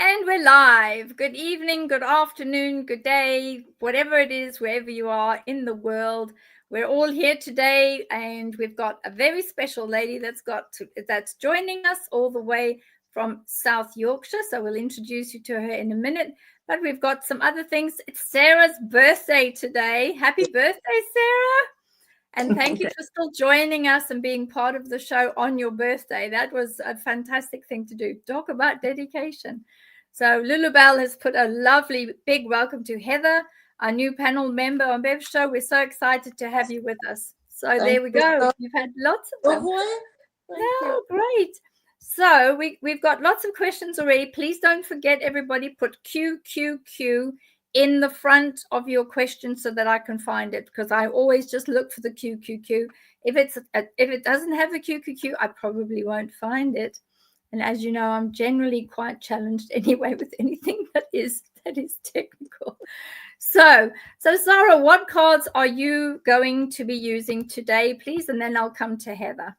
And we're live. Good evening, good afternoon, good day, whatever it is, wherever you are in the world. We're all here today, and we've got a very special lady that's joining us all the way from South Yorkshire. So we'll introduce you to her in a minute. But we've got some other things. It's Sarah's birthday today. Happy birthday, Sarah. And thank you for still joining us and being part of the show on your birthday. That was a fantastic thing to do. Talk about dedication. So Lulubelle has put a lovely big welcome to Heather, our new panel member on Bev's show. We're so excited to have you with us. So there we go. You've had lots of them. Yeah, great. So we've got lots of questions already. Please don't forget, everybody, put QQQ in the front of your question so that I can find it, because I always just look for the QQQ. If it doesn't have a QQQ, I probably won't find it. And as you know, I'm generally quite challenged anyway with anything that is technical. So SARA, what cards are you going to be using today, please? And then I'll come to Heather.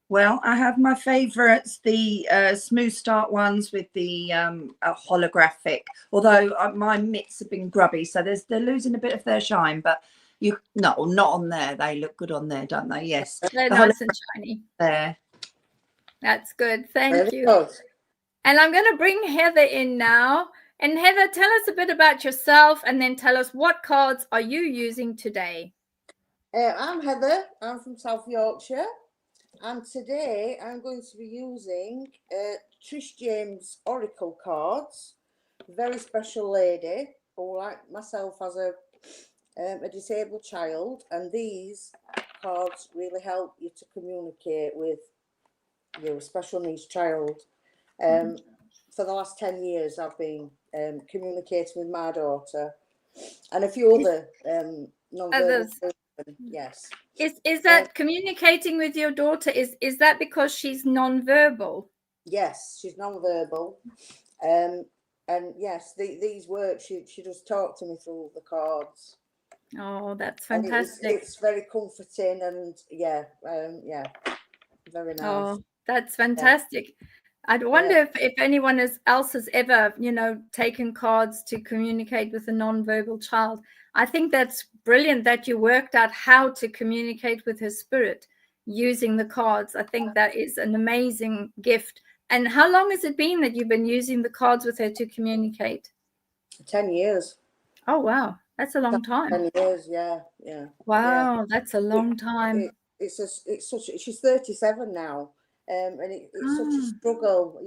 Well, I have my favourites, the smooth start ones with the holographic, although my mitts have been grubby, so they're losing a bit of their shine, but not on there. They look good on there, don't they? Yes. They're nice and shiny. There. That's good. Thank you. And I'm going to bring Heather in now. And Heather, tell us a bit about yourself, and then tell us what cards are you using today? I'm Heather. I'm from South Yorkshire. And today I'm going to be using Trish James Oracle cards. Very special lady who, like myself, has a disabled child. And these cards really help you to communicate with your special needs child. For the last 10 years, I've been communicating with my daughter and a few other non-verbal children. Yes. Is that communicating with your daughter? Is that because she's non-verbal? Yes, she's non-verbal. And yes, these work. She does talk to me through the cards. Oh, that's fantastic. It's very comforting, and very nice. Oh, that's fantastic. Yeah. I wonder if anyone else has ever, taken cards to communicate with a non-verbal child. I think that's brilliant that you worked out how to communicate with her spirit using the cards. I think that is an amazing gift. And how long has it been that you've been using the cards with her to communicate? 10 years. Oh, wow. That's a long time. 10 years, yeah. Wow, that's a long time. She's 37 now. And it's such a struggle,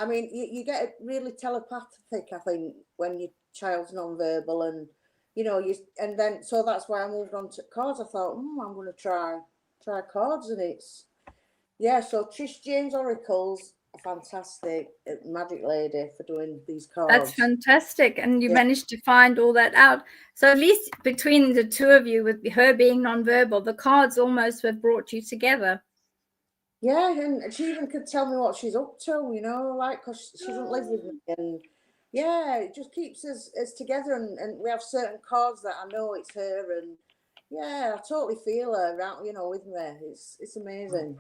I mean, you get really telepathic, I think, when your child's non-verbal, and so that's why I moved on to cards. I thought, I'm going to try cards, and so Trish James Oracle's a fantastic magic lady for doing these cards. That's fantastic, and you managed to find all that out. So at least between the two of you, with her being non-verbal, the cards almost have brought you together. Yeah, and she even could tell me what she's up to, because she doesn't live with me. And it just keeps us together. And we have certain cards that I know it's her. And I totally feel her around, with me. It's amazing.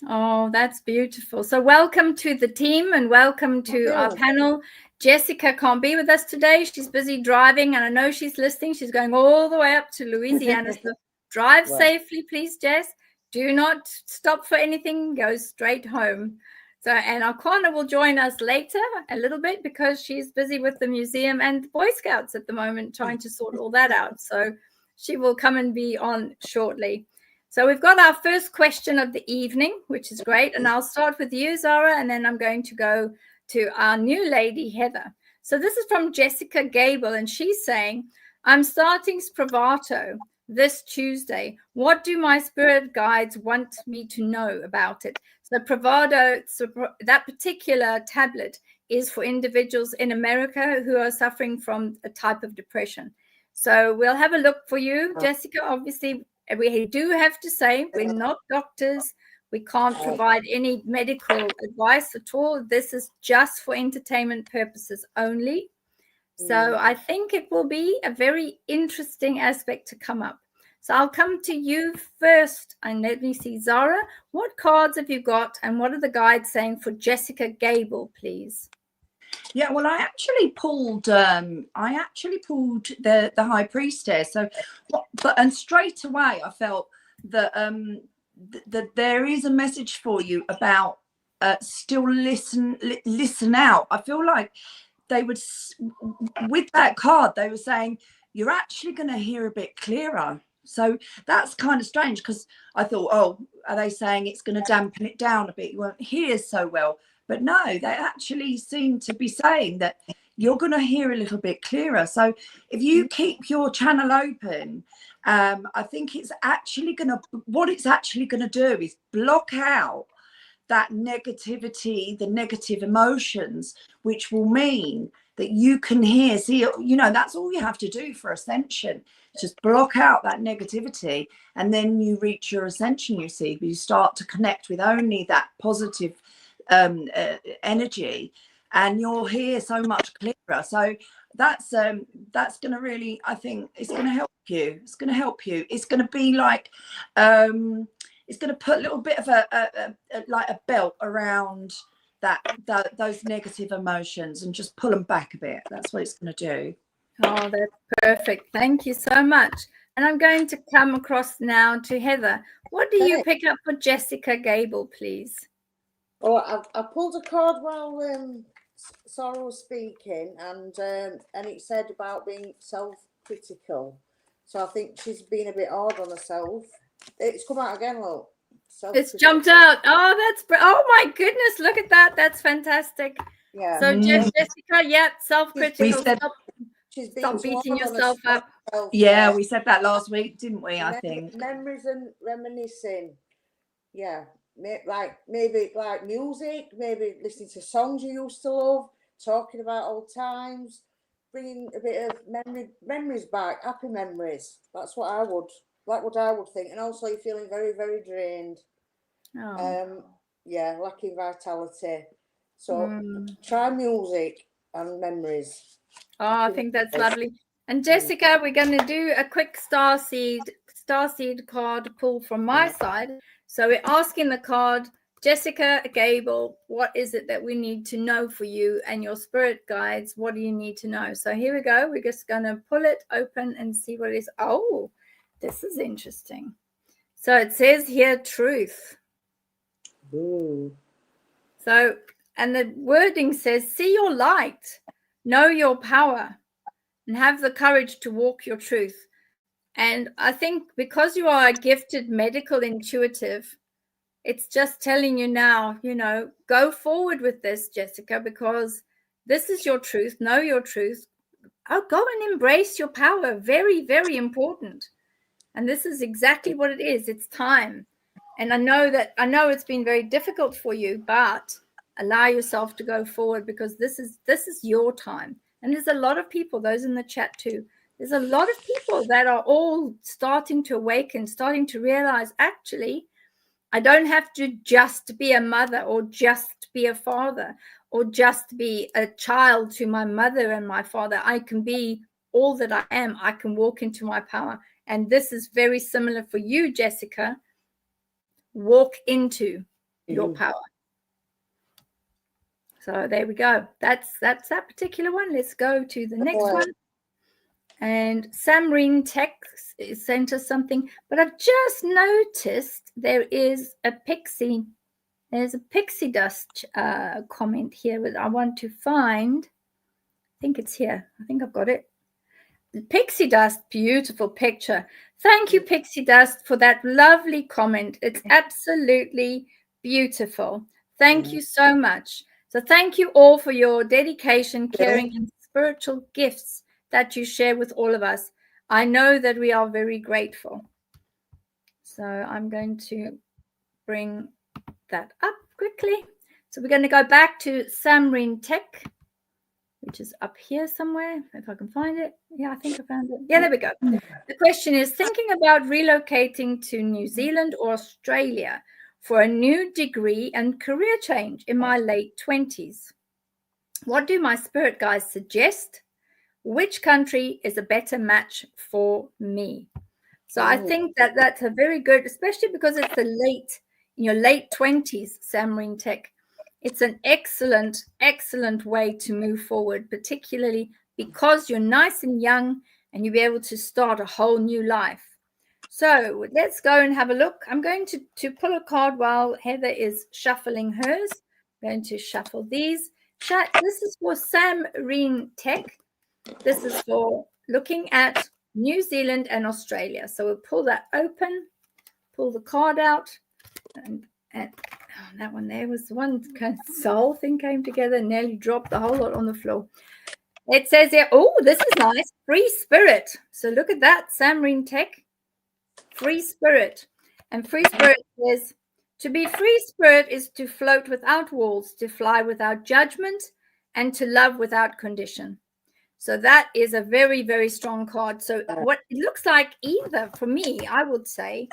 Oh, that's beautiful. So welcome to the team, and welcome to our panel. Jessica can't be with us today. She's busy driving, and I know she's listening. She's going all the way up to Louisiana. So drive safely, please, Jess. Do not stop for anything. Go straight home. So, and AKWANA will join us later a little bit, because she's busy with the museum and the Boy Scouts at the moment, trying to sort all that out. So she will come and be on shortly. So we've got our first question of the evening, which is great. And I'll start with you, Zara, and then I'm going to go to our new lady, Heather. So this is from Jessica Gable, and she's saying, I'm starting Spravato this Tuesday. What do my spirit guides want me to know about it? So Spravato, that particular tablet, is for individuals in America who are suffering from a type of depression. So we'll have a look for you, Jessica. Obviously, we do have to say we're not doctors. We can't provide any medical advice at all. This is just for entertainment purposes only. So I think it will be a very interesting aspect to come up. So I'll come to you first, and let me see, Zara, what cards have you got, and what are the guides saying for Jessica Gable, please? Yeah, well, I actually pulled the High Priestess. So, and straight away I felt that that there is a message for you about still listen out. I feel like they would, with that card, they were saying you're actually going to hear a bit clearer. So that's kind of strange, because I thought, oh, are they saying it's going to dampen it down a bit? You won't hear so well. But no, they actually seem to be saying that you're going to hear a little bit clearer. So if you keep your channel open, I think it's actually going to, what it's actually going to do is block out that negativity, the negative emotions, which will mean that you can hear, see, you know, that's all you have to do for ascension. Just block out that negativity, and then you reach your ascension, you see, you start to connect with only that positive energy, and you'll hear so much clearer. So that's going to really, I think it's going to help you. It's going to help you. It's going to be like, it's going to put a little bit of like a belt around those negative emotions and just pull them back a bit. That's what it's going to do. Oh, that's perfect. Thank you so much. And I'm going to come across now to Heather. What do you pick up for Jessica Gable, please? Oh, I pulled a card while Sarah was speaking, and it said about being self-critical. So I think she's been a bit hard on herself. It's come out again, look. It's jumped out. Oh, oh my goodness, look at that. That's fantastic. Yeah. So Jessica, yeah, self-critical. Stop beating yourself up. Yeah, we said that last week, didn't we? I think memories and reminiscing. Yeah, like maybe like music, maybe listening to songs you used to love, talking about old times, bringing a bit of memories back, happy memories. That's what I would think. And also you're feeling very, very drained. Yeah, lacking vitality. So try music and memories. Oh, I think that's lovely. And Jessica, we're going to do a quick starseed card pull from my side. So we're asking the card, Jessica Gable, what is it that we need to know for you and your spirit guides? What do you need to know? So here we go. We're just going to pull it open and see what it is. Oh, this is interesting. So it says here, truth. Ooh. So, and the wording says, see your light, know your power, and have the courage to walk your truth. And I think because you are a gifted medical intuitive, it's just telling you now, you know, go forward with this, Jessica, because this is your truth. Know your truth. Oh, go and embrace your power. Very, very important. And this is exactly what it is. It's time. And I know it's been very difficult for you, but allow yourself to go forward, because this is your time. And there's a lot of people, those in the chat too, there's a lot of people that are all starting to awaken, starting to realize, actually, I don't have to just be a mother or just be a father or just be a child to my mother and my father. I can be all that I am. I can walk into my power. And this is very similar for you, Jessica. Walk into your power. So there we go. That's that particular one. Let's go to the next one. And Samreen Tech sent us something, but I've just noticed there is a pixie. There's a pixie dust comment here that I want to find. I think it's here. I think I've got it. Pixie Dust, beautiful picture. Thank you, Pixie Dust, for that lovely comment. It's absolutely beautiful. Thank you so much. So thank you all for your dedication, caring, and spiritual gifts that you share with all of us. I know that we are very grateful. So I'm going to bring that up quickly. So we're going to go back to Samreen Tech, which is up here somewhere, if I can find it. Yeah, I think I found it. Yeah, there we go. The question is, thinking about relocating to New Zealand or Australia for a new degree and career change in my late 20s. What do my spirit guides suggest? Which country is a better match for me? So I think that that's a very good, especially because it's in your late 20s, Samarine Tech. It's an excellent, excellent way to move forward, particularly because you're nice and young and you'll be able to start a whole new life. So let's go and have a look. I'm going to pull a card while Heather is shuffling hers. I'm going to shuffle these. This is for Samarine Tech. This is for looking at New Zealand and Australia. So we'll pull that open, pull the card out, and that one there was the one kind of the whole thing came together and nearly dropped the whole lot on the floor. It says here, oh, this is nice, free spirit. So look at that, Samarine Tech, free spirit. And free spirit says, to be free spirit is to float without walls, to fly without judgment, and to love without condition. So that is a very, very strong card. So what it looks like, either for me, I would say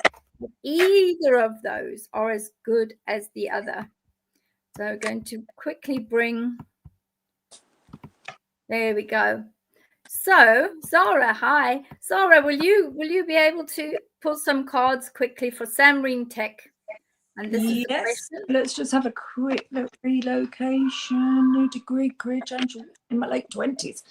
either of those are as good as the other. So I'm going to quickly bring, there we go. So Zara, hi. Zara, will you be able to pull some cards quickly for Samarine Tech? And this is the question. Let's just have a quick look. Relocation, new degree, career change in my late 20s.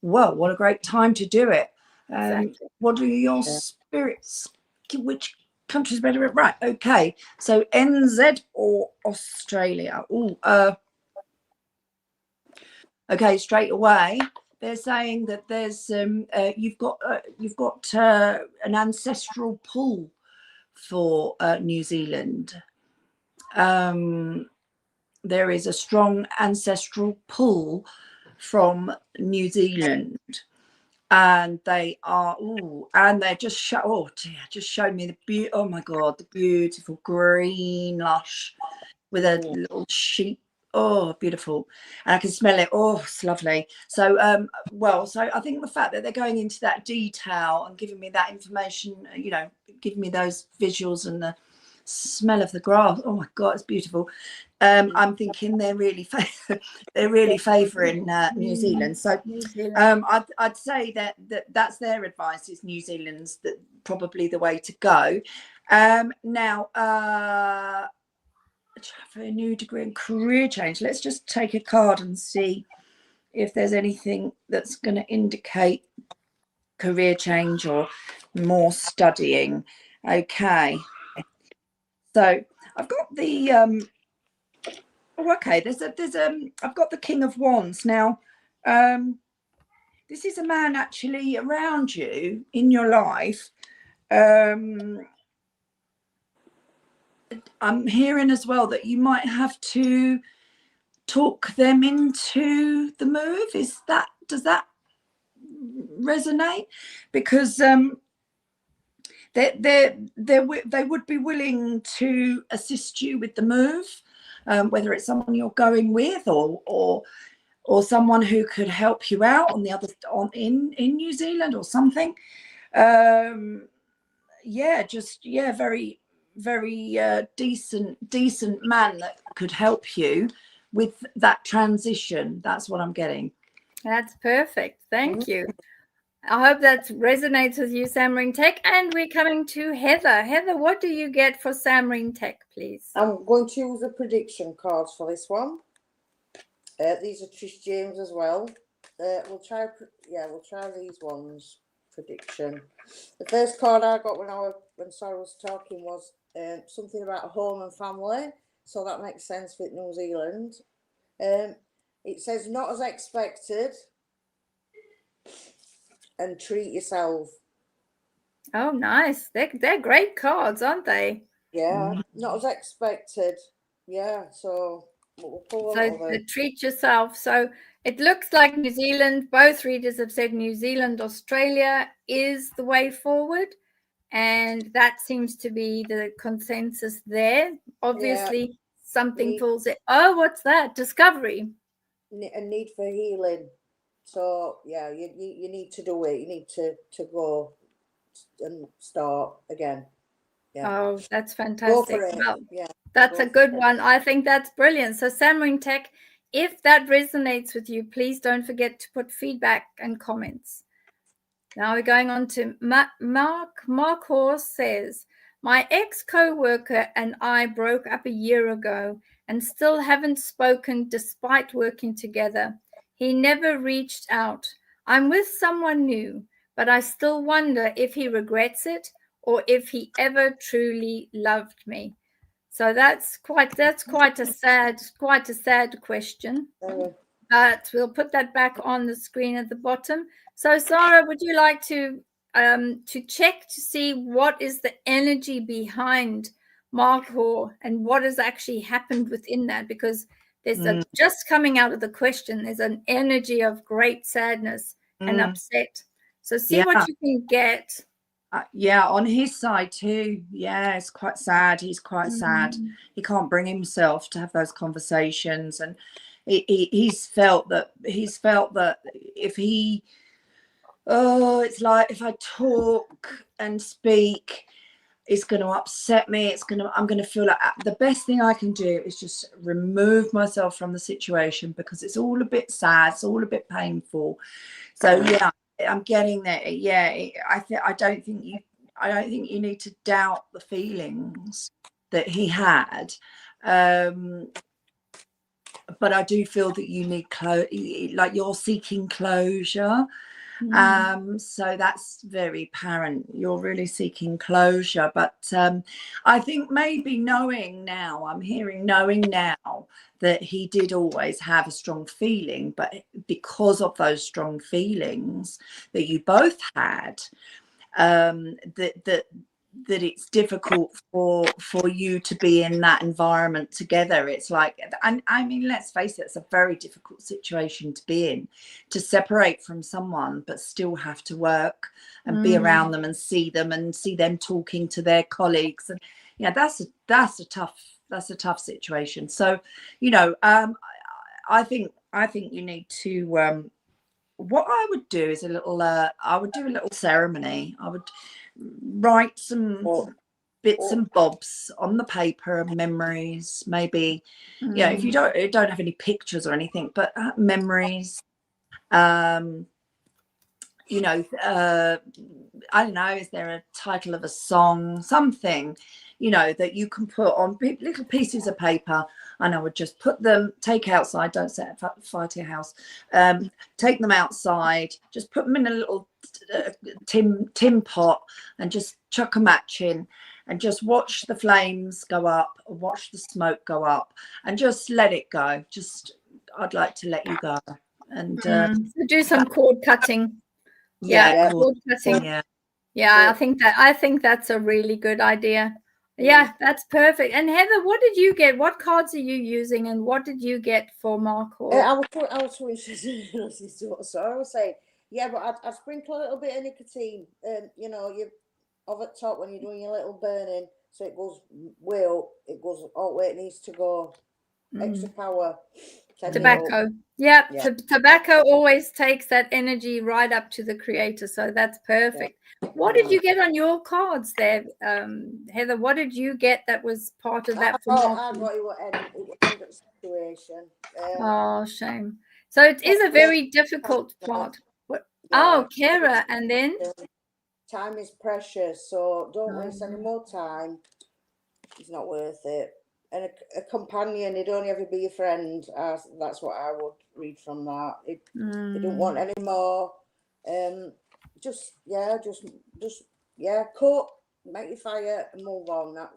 Well, what a great time to do it. Exactly. What are your spirits? Which country's better at? Right, okay. So NZ or Australia? Okay, straight away. They're saying that there's you've got an ancestral pull for New Zealand. There is a strong ancestral pull from New Zealand, and they are and they're just just showed me oh my god, the beautiful green lush with a little sheep. Oh, beautiful. And I can smell it. Oh, it's lovely. So so I think the fact that they're going into that detail and giving me that information, giving me those visuals and the smell of the grass, oh my god, it's beautiful. I'm thinking they're really favouring New Zealand. So I'd say that's their advice, is New Zealand's probably the way to go. Now for a new degree and career change, let's just take a card and see if there's anything that's going to indicate career change or more studying. Okay, so I've got the I've got the King of Wands. Now this is a man actually around you in your life. I'm hearing as well that you might have to talk them into the move. Does that resonate? Because they would be willing to assist you with the move, whether it's someone you're going with or someone who could help you out in New Zealand or something. Very, very decent man that could help you with that transition. That's what I'm getting. That's perfect. Thank you. I hope that resonates with you, Samarine Tech. And we're coming to Heather. Heather, what do you get for Samarine Tech, please? I'm going to use the prediction cards for this one. These are Trish James as well. We'll try these ones. Prediction. The first card I got when Sarah was talking was something about home and family. So that makes sense with New Zealand. It says not as expected, and treat yourself. Oh, nice. They're great cards, aren't they? Yeah, not as expected. Yeah, so we'll pull treat yourself. So it looks like New Zealand, both readers have said New Zealand, Australia is the way forward. And that seems to be the consensus there. Obviously, something pulls it. Oh, what's that? Discovery. A need for healing. So yeah, you need to do it. You need to go and start again. Yeah. Oh, that's fantastic. Go for it. Well, that's a good one. I think that's brilliant. So Samarine Tech, if that resonates with you, please don't forget to put feedback and comments. Now we're going on to Mark Horse says, my ex-co-worker and I broke up a year ago and still haven't spoken despite working together. He never reached out. I'm with someone new, but I still wonder if he regrets it or if he ever truly loved me. So that's quite a sad question. But we'll put that back on the screen at the bottom. So Sarah, would you like to check to see what is the energy behind Mark Hoare and what has actually happened within that? Because there's just coming out of the question, there's an energy of great sadness and upset. So see what you can get. Yeah, on his side too. Yeah, it's quite sad. He's quite sad. He can't bring himself to have those conversations, and he's felt that if he, it's like if I talk and speak, it's going to upset me. I'm going to feel like the best thing I can do is just remove myself from the situation because it's all a bit sad. It's all a bit painful. So yeah, I'm getting there. Yeah, I don't think you need to doubt the feelings that he had. But I do feel that you need like you're seeking closure. So that's very apparent. You're really seeking closure. But I think maybe knowing now that he did always have a strong feeling, but because of those strong feelings that you both had, that it's difficult for you to be in that environment together. It's like, and I mean, let's face it, it's a very difficult situation to be in, to separate from someone but still have to work and be around them and see them talking to their colleagues, and that's a tough situation. So I think you need to what I would do is I would do a little ceremony. I would write some bits and bobs on the paper, memories, maybe. If you don't have any pictures or anything, but memories. I don't know, is there a title of a song, something, that you can put on little pieces of paper, and I would just put them, take outside, don't set fire to your house, take them outside, just put them in a little tin pot and just chuck a match in and just watch the flames go up, watch the smoke go up, and just let it go. I'd like to let you go. And so do some cord cutting. Cord cutting. I think that's a really good idea. Yeah, that's perfect. And Heather, what did you get? What cards are you using, and what did you get for Mark Hoare? I was so I was saying, yeah, but I'd sprinkle a little bit of nicotine, you over the top when you're doing your little burning, so it goes way up. It goes all where it needs to go. Extra power. Tobacco. Yeah. Tobacco always takes that energy right up to the creator, so that's perfect. What did you get on your cards there, Heather? What did you get that was part of that? I got it end of situation. Oh, shame. So it is a very difficult part. Kara, and then? Time is precious, so don't waste any more time. It's not worth it. And a companion, it'd only ever be your friend. That's what I would read from that. They don't want any more. Cook, make your fire, and move on.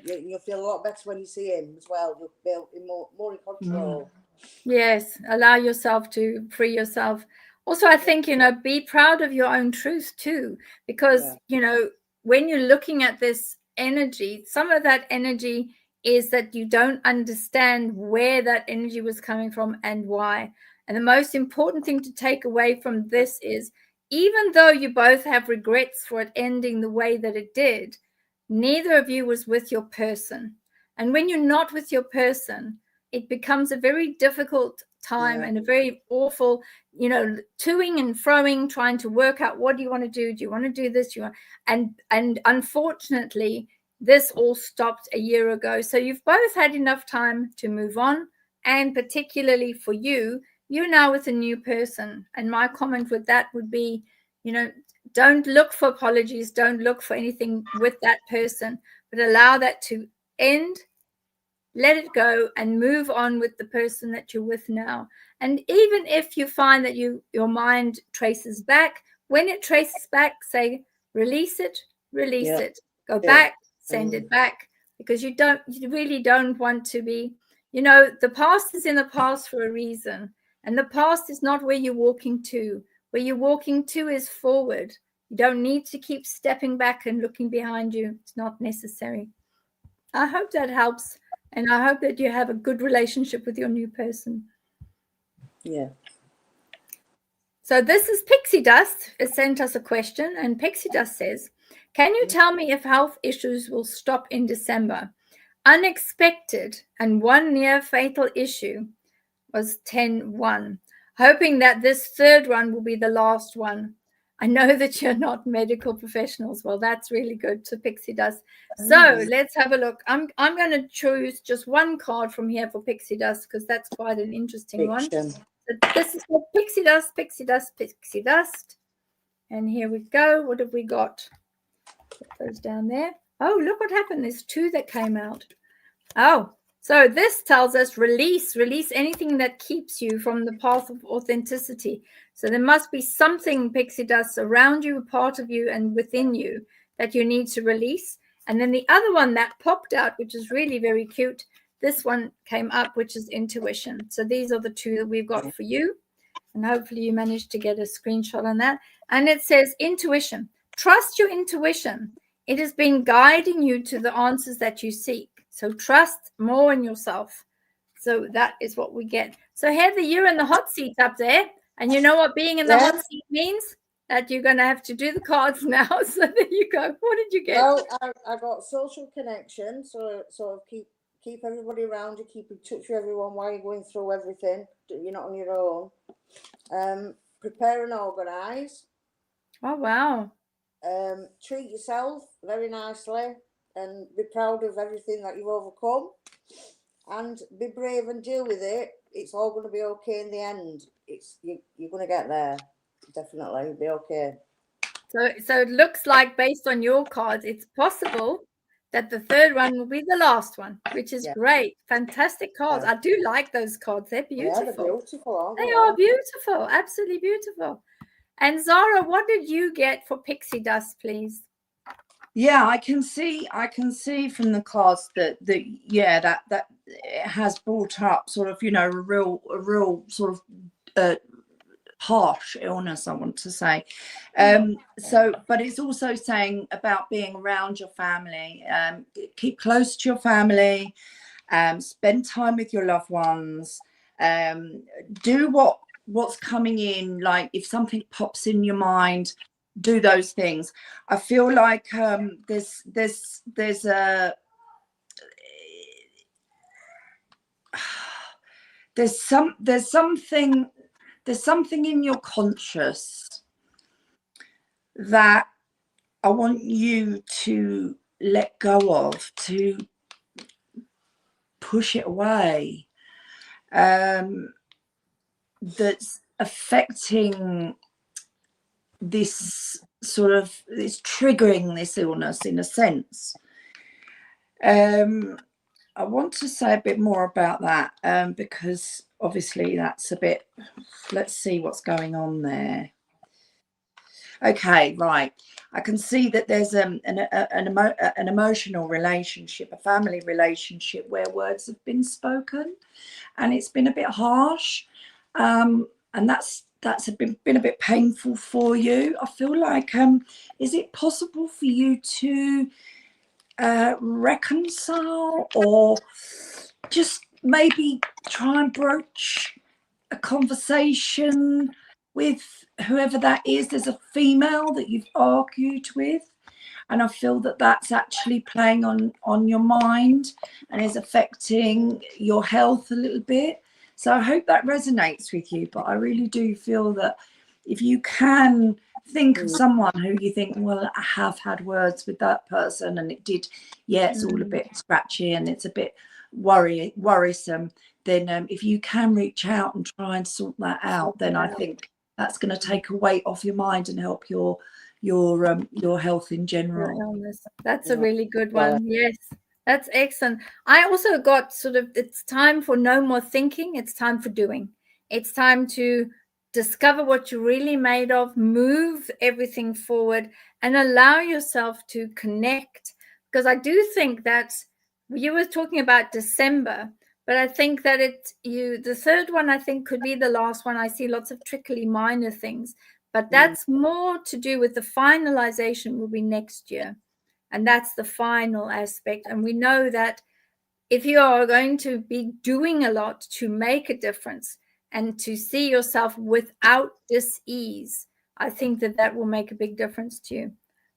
You'll feel a lot better when you see him as well. You'll be more in control. Yes, allow yourself to free yourself. Also, I think, be proud of your own truth too, because, when you're looking at this energy, some of that energy is that you don't understand where that energy was coming from and why. And the most important thing to take away from this is, even though you both have regrets for it ending the way that it did, neither of you was with your person. And when you're not with your person, it becomes a very difficult time and a very awful, toing and froing, trying to work out, what do you want to do? Do you want to do this? And unfortunately, this all stopped a year ago. So you've both had enough time to move on. And particularly for you, you're now with a new person. And my comment with that would be, Don't look for apologies. Don't look for anything with that person, but allow that to end. Let it go and move on with the person that you're with now. And even if you find that your mind traces back, when it traces back, say, release it, go back, send it back, because you really don't want to be, the past is in the past for a reason. And the past is not where you're walking to. Where you're walking to is forward. You don't need to keep stepping back and looking behind you. It's not necessary. I hope that helps. And I hope that you have a good relationship with your new person. Yeah. So this is Pixie Dust. It sent us a question, and Pixie Dust says, can you tell me if health issues will stop in December? Unexpected and one near fatal issue was 10-1. Hoping that this third one will be the last one. I know that you're not medical professionals. Well, that's really good to Pixie Dust. So let's have a look. I'm going to choose just one card from here for Pixie Dust because that's quite an interesting one. So this is for Pixie Dust, Pixie Dust, Pixie Dust. And here we go. What have we got? Put those down there. Oh, look what happened. There's two that came out. Oh, so this tells us release anything that keeps you from the path of authenticity. So there must be something, Pixie Dust, around you, a part of you and within you that you need to release. And then the other one that popped out, which is really very cute, this one came up, which is intuition. So these are the two that we've got for you. And hopefully you managed to get a screenshot on that. And it says intuition. Trust your intuition. It has been guiding you to the answers that you seek. So trust more in yourself. So that is what we get. So Heather, you're in the hot seat up there. And you know what being in the hot seat means? That you're going to have to do the cards now. So there you go. What did you get? Well, I got social connection. So keep everybody around you. Keep in touch with everyone while you're going through everything. You're not on your own. Prepare and organise. Oh, wow. Treat yourself very nicely and be proud of everything that you've overcome and be brave and deal with it. It's all going to be okay in the end. You're going to get there. Definitely. It'll be okay. So it looks like, based on your cards, it's possible that the third one will be the last one, which is great. Fantastic cards. I do like those cards. They're beautiful. Yeah, they're beautiful, aren't they? They are beautiful. Absolutely beautiful. And Zara, what did you get for Pixie Dust, please? Yeah, I can see from the cards that it has brought up sort of, a real sort of harsh illness, I want to say. But it's also saying about being around your family. Keep close to your family, spend time with your loved ones, do what's coming in. Like if something pops in your mind, do those things. I feel like there's something in your conscious that I want you to let go of, to push it away, that's affecting this sort of, it's triggering this illness in a sense. I want to say a bit more about that because obviously that's a bit, let's see what's going on there. Okay, right. I can see that there's an emotional relationship, a family relationship where words have been spoken and it's been a bit harsh, and that's been a bit painful for you. I feel like, is it possible for you to reconcile or just maybe try and broach a conversation with whoever that is? There's a female that you've argued with, and I feel that that's actually playing on your mind and is affecting your health a little bit. So I hope that resonates with you, but I really do feel that if you can think of someone who you think, well, I have had words with that person and it did, it's all a bit scratchy and it's a bit worrisome, then if you can reach out and try and sort that out, then I think that's going to take a weight off your mind and help your your health in general. Your illness. That's a Yeah. really good Well, one. Yes, that's excellent. I also got sort of, it's time for no more thinking. It's time for doing. It's time to discover what you're really made of, move everything forward, and allow yourself to connect. Because I do think that you were talking about December, but I think that the third one, I think, could be the last one. I see lots of trickly minor things, but that's more to do with the finalization will be next year. And that's the final aspect. And we know that if you are going to be doing a lot to make a difference and to see yourself without dis-ease, I think that that will make a big difference to you.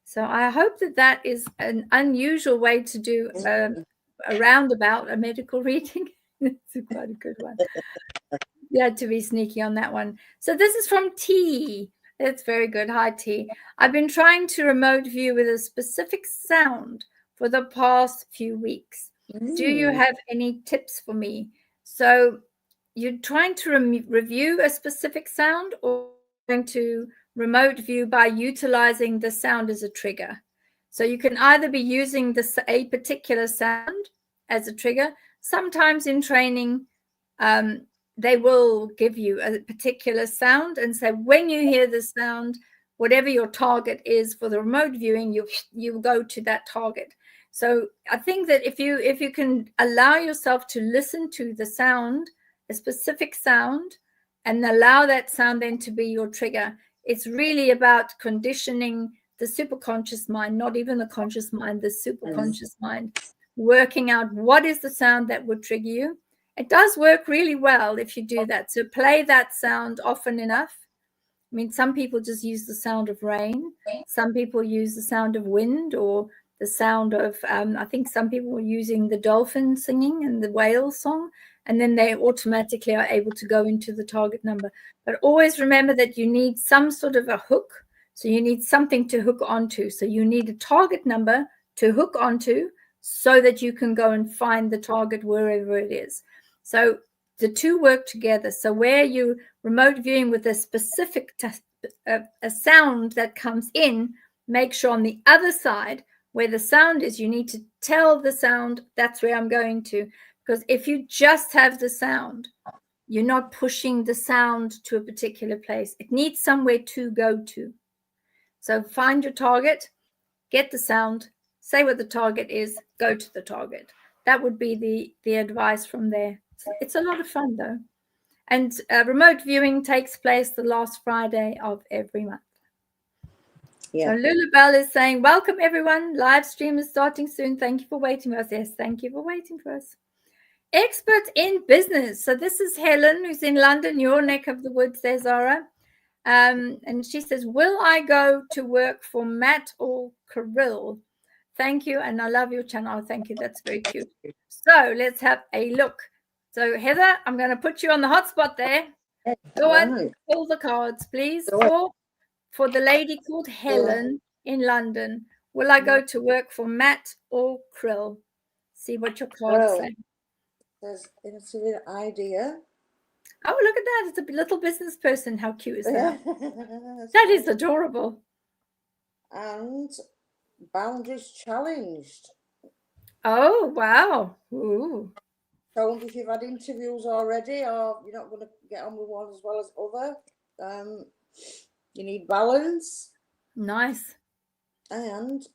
So I hope that that is an unusual way to do a roundabout, a medical reading. It's quite a good one. You had to be sneaky on that one. So this is from T. That's very good. Hi, T. I've been trying to remote view with a specific sound for the past few weeks. Do you have any tips for me? So you're trying to review a specific sound, or going to remote view by utilizing the sound as a trigger? So you can either be using a particular sound as a trigger. Sometimes in training, they will give you a particular sound and say, when you hear the sound, whatever your target is for the remote viewing, you go to that target. So I think that if you can allow yourself to listen to the sound, a specific sound, and allow that sound then to be your trigger, it's really about conditioning the superconscious mind, not even the conscious mind, the superconscious mind, working out what is the sound that would trigger you. It does work really well if you do that. So play that sound often enough. I mean, some people just use the sound of rain. Some people use the sound of wind, or the sound of, I think some people were using the dolphin singing and the whale song, and then they automatically are able to go into the target number. But always remember that you need some sort of a hook. So you need something to hook onto. So you need a target number to hook onto so that you can go and find the target wherever it is. So the two work together. So where you remote viewing with a specific a sound that comes in, make sure on the other side where the sound is, you need to tell the sound, that's where I'm going to. Because if you just have the sound, you're not pushing the sound to a particular place. It needs somewhere to go to. So find your target, get the sound, say what the target is, go to the target. That would be the advice from there. It's a lot of fun, though. And remote viewing takes place the last Friday of every month. Yeah. So Lulabelle is saying, welcome, everyone. Live stream is starting soon. Thank you for waiting for us. Yes, thank you for waiting for us. Experts in business. So this is Helen, who's in London, your neck of the woods there, Zara. And she says, will I go to work for Matt or Kirill? Thank you. And I love your channel. Oh, thank you. That's very cute. So let's have a look. So Heather, I'm going to put you on the hot spot there. Go on, pull the cards, please. For the lady called Helen in London. Will I go to work for Matt or Krill? See what your cards say. There's an idea. Oh, look at that. It's a little business person. How cute is that? That is adorable. And boundaries challenged. Oh, wow. Ooh. So I wonder if you've had interviews already, or you're not going to get on with one as well as other. You need balance. Nice. And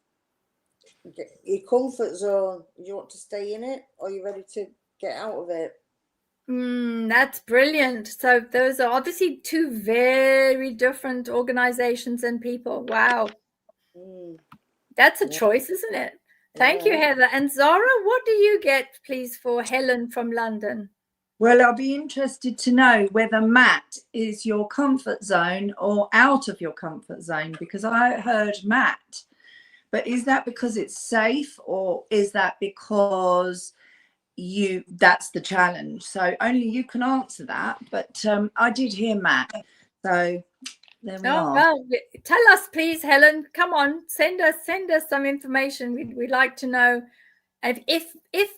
your comfort zone. You want to stay in it, or you're ready to get out of it? That's brilliant. So those are obviously two very different organizations and people. Wow. That's a choice, isn't it? Thank you, Heather. And Zara, what do you get, please, for Helen from London? Well, I'll be interested to know whether Matt is your comfort zone or out of your comfort zone, because I heard Matt. But is that because it's safe, or is that because that's the challenge? So only you can answer that. But I did hear Matt. So there we are. Well, tell us, please, Helen. Come on, send us some information. We'd like to know. And if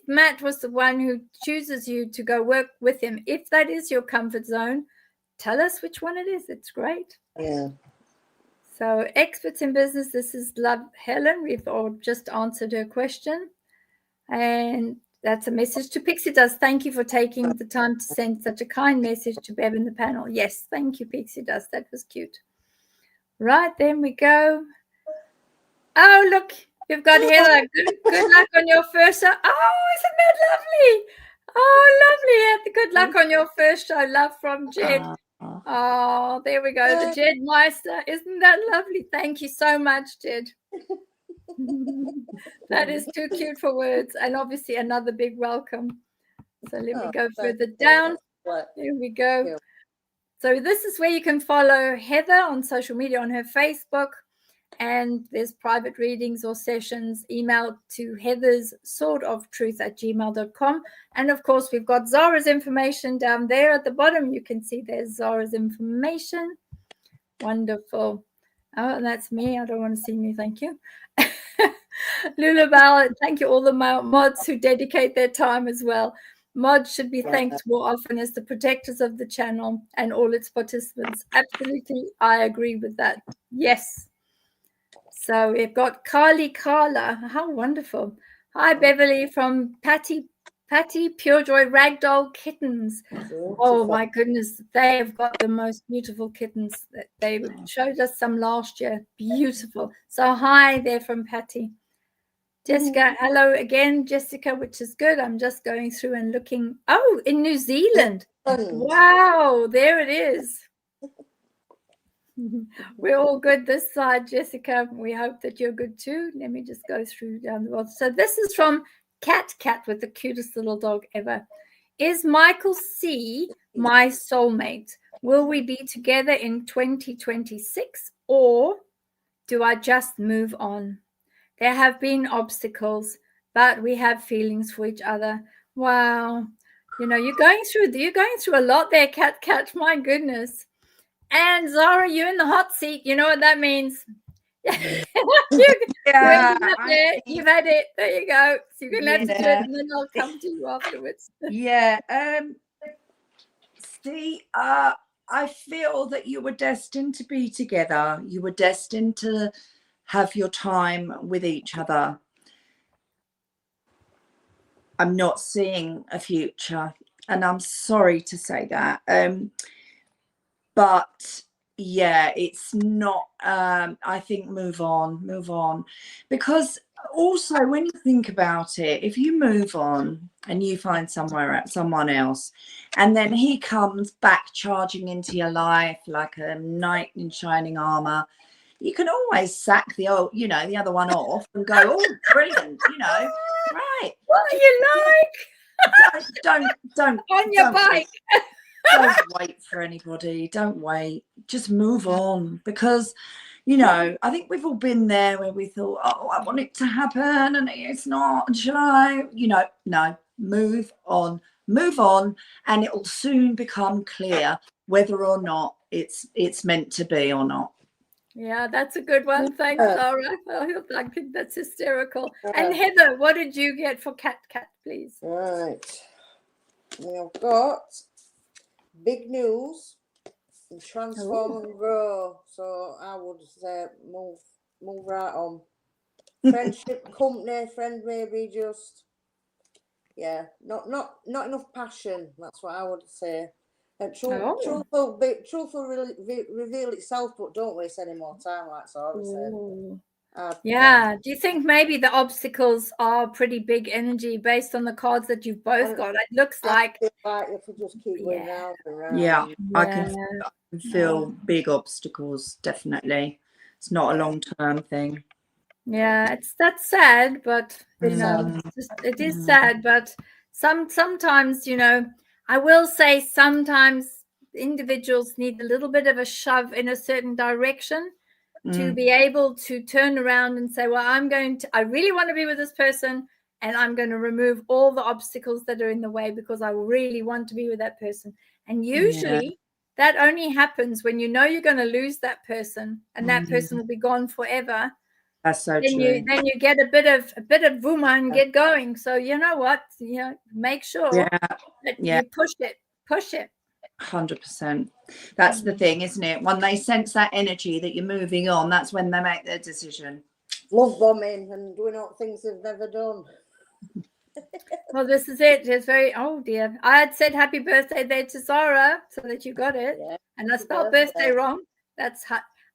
Matt was the one who chooses you to go work with him, if that is your comfort zone, tell us which one it is. It's great. Yeah. So experts in business, this is Love Helen. We've all just answered her question. And that's a message to Pixie Dust. Thank you for taking the time to send such a kind message to Bev in the panel. Yes, thank you, Pixie Dust. That was cute. Right, then we go. Oh, look, you've got Heather. Good luck on your first show. Oh, isn't that lovely? Oh, lovely. Good luck on your first show. Love from Jed. Oh, there we go. The Jed Meister. Isn't that lovely? Thank you so much, Jed. That is too cute for words. And obviously another big welcome. So let me go further down. There we go. So this is where you can follow Heather on social media, on her Facebook. And there's private readings or sessions. Email to heatherssordoftruth@gmail.com. And of course, we've got Zara's information down there at the bottom. You can see there's Zara's information. Wonderful. Oh, and that's me. I don't want to see me. Thank you. Lulabelle, thank you all the mods who dedicate their time as well. Mods should be thanked more often as the protectors of the channel and all its participants. Absolutely, I agree with that. Yes. So we've got Carla. How wonderful. Hi, Beverly from Patty Purejoy Ragdoll Kittens. Oh, my goodness. They have got the most beautiful kittens. They showed us some last year. Beautiful. So hi there from Patty. Jessica, hello again, Jessica, which is good. I'm just going through and looking. Oh, in New Zealand. Wow, there it is. We're all good this side, Jessica. We hope that you're good too. Let me just go through down the world. So this is from Cat with the cutest little dog ever. Is Michael C. my soulmate? Will we be together in 2026 or do I just move on? There have been obstacles, but we have feelings for each other. Wow. You know, you're going through a lot there, Cat. My goodness. And Zara, you're in the hot seat. You know what that means. You've had it. There you go. So you're gonna have to do it, and then I'll come to you afterwards. See, I feel that you were destined to be together. You were destined to have your time with each other. I'm not seeing a future, and I'm sorry to say that. But yeah, it's not, I think move on, because also when you think about it, if you move on and you find someone else, and then he comes back charging into your life like a knight in shining armor, you can always sack the other one off and go, oh, brilliant, right. What do you like? Don't on your bike. Don't wait for anybody. Don't wait. Just move on, because I think we've all been there where we thought, oh, I want it to happen and it's not. And should I? No, move on, and it will soon become clear whether or not it's meant to be or not. Yeah, that's a good one. Thanks, Zara. I think that's hysterical. And Heather, what did you get for Cat, please? Right. We've got big news and transform and grow. So I would say move right on. Friendship, company, friend maybe just not enough passion. That's what I would say. And truth will reveal itself, but don't waste any more time. That's all I would say. Do you think maybe the obstacles are pretty big energy based on the cards that you've both got? It looks like if we just keep going round and round. Yeah, I can feel big obstacles, definitely. It's not a long-term thing. Yeah, that's sad, but it is sad, but sometimes, I will say sometimes individuals need a little bit of a shove in a certain direction to be able to turn around and say, well, I really want to be with this person, and I'm going to remove all the obstacles that are in the way because I really want to be with that person. And usually that only happens when you're going to lose that person and that person will be gone forever. That's so true. Then you get a bit of vuma and get going. So you know what? Make sure that you push it. 100%. That's the thing, isn't it? When they sense that energy that you're moving on, that's when they make their decision. Love bombing and doing all things they've never done. Well, this is it. It's very, oh dear. I had said happy birthday there to SARA so that you got it. Yeah, And I spelled birthday wrong. That's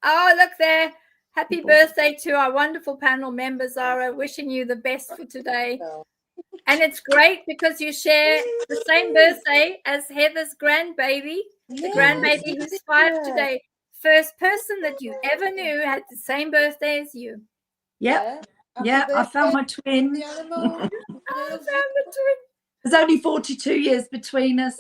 oh, look there. Happy birthday to our wonderful panel member, Zara. Wishing you the best for today. And it's great because you share the same birthday as Heather's grandbaby, the grandbaby who's 5 today. First person that you ever knew had the same birthday as you. Yep. Yeah, I found my twin. I found the twin. There's only 42 years between us.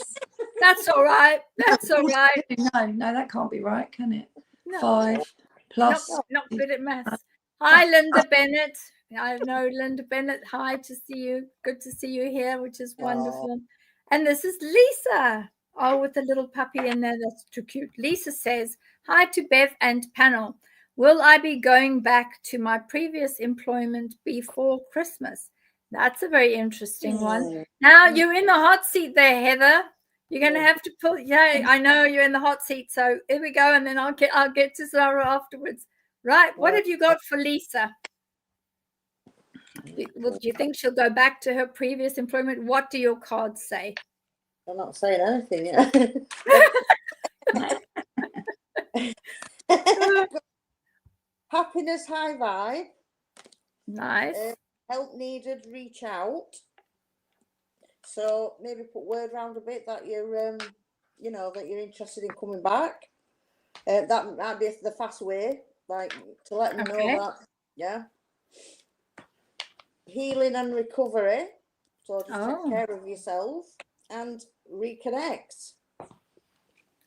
That's all right. That's all right. No, that can't be right, can it? No. 5 plus. Not good at maths. Hi, Linda Bennett. I know Linda Bennett. Hi to see you. Good to see you here, which is wonderful. And this is Lisa. Oh, with the little puppy in there. That's too cute. Lisa says, hi to Bev and panel. Will I be going back to my previous employment before Christmas? That's a very interesting one. Now you're in the hot seat there, Heather. You're going to have to pull. Yeah, I know you're in the hot seat. So here we go, and then I'll get to Zara afterwards. Right. What have you got for Lisa? Do you think she'll go back to her previous employment? What do your cards say? I'm not saying anything yet. Happiness, high vibe. Nice. Help needed, reach out. So maybe put word around a bit that you're, you know, that you're interested in coming back. That might be the fast way, like to let them know that. Yeah. Healing and recovery. So just take care of yourself and reconnect.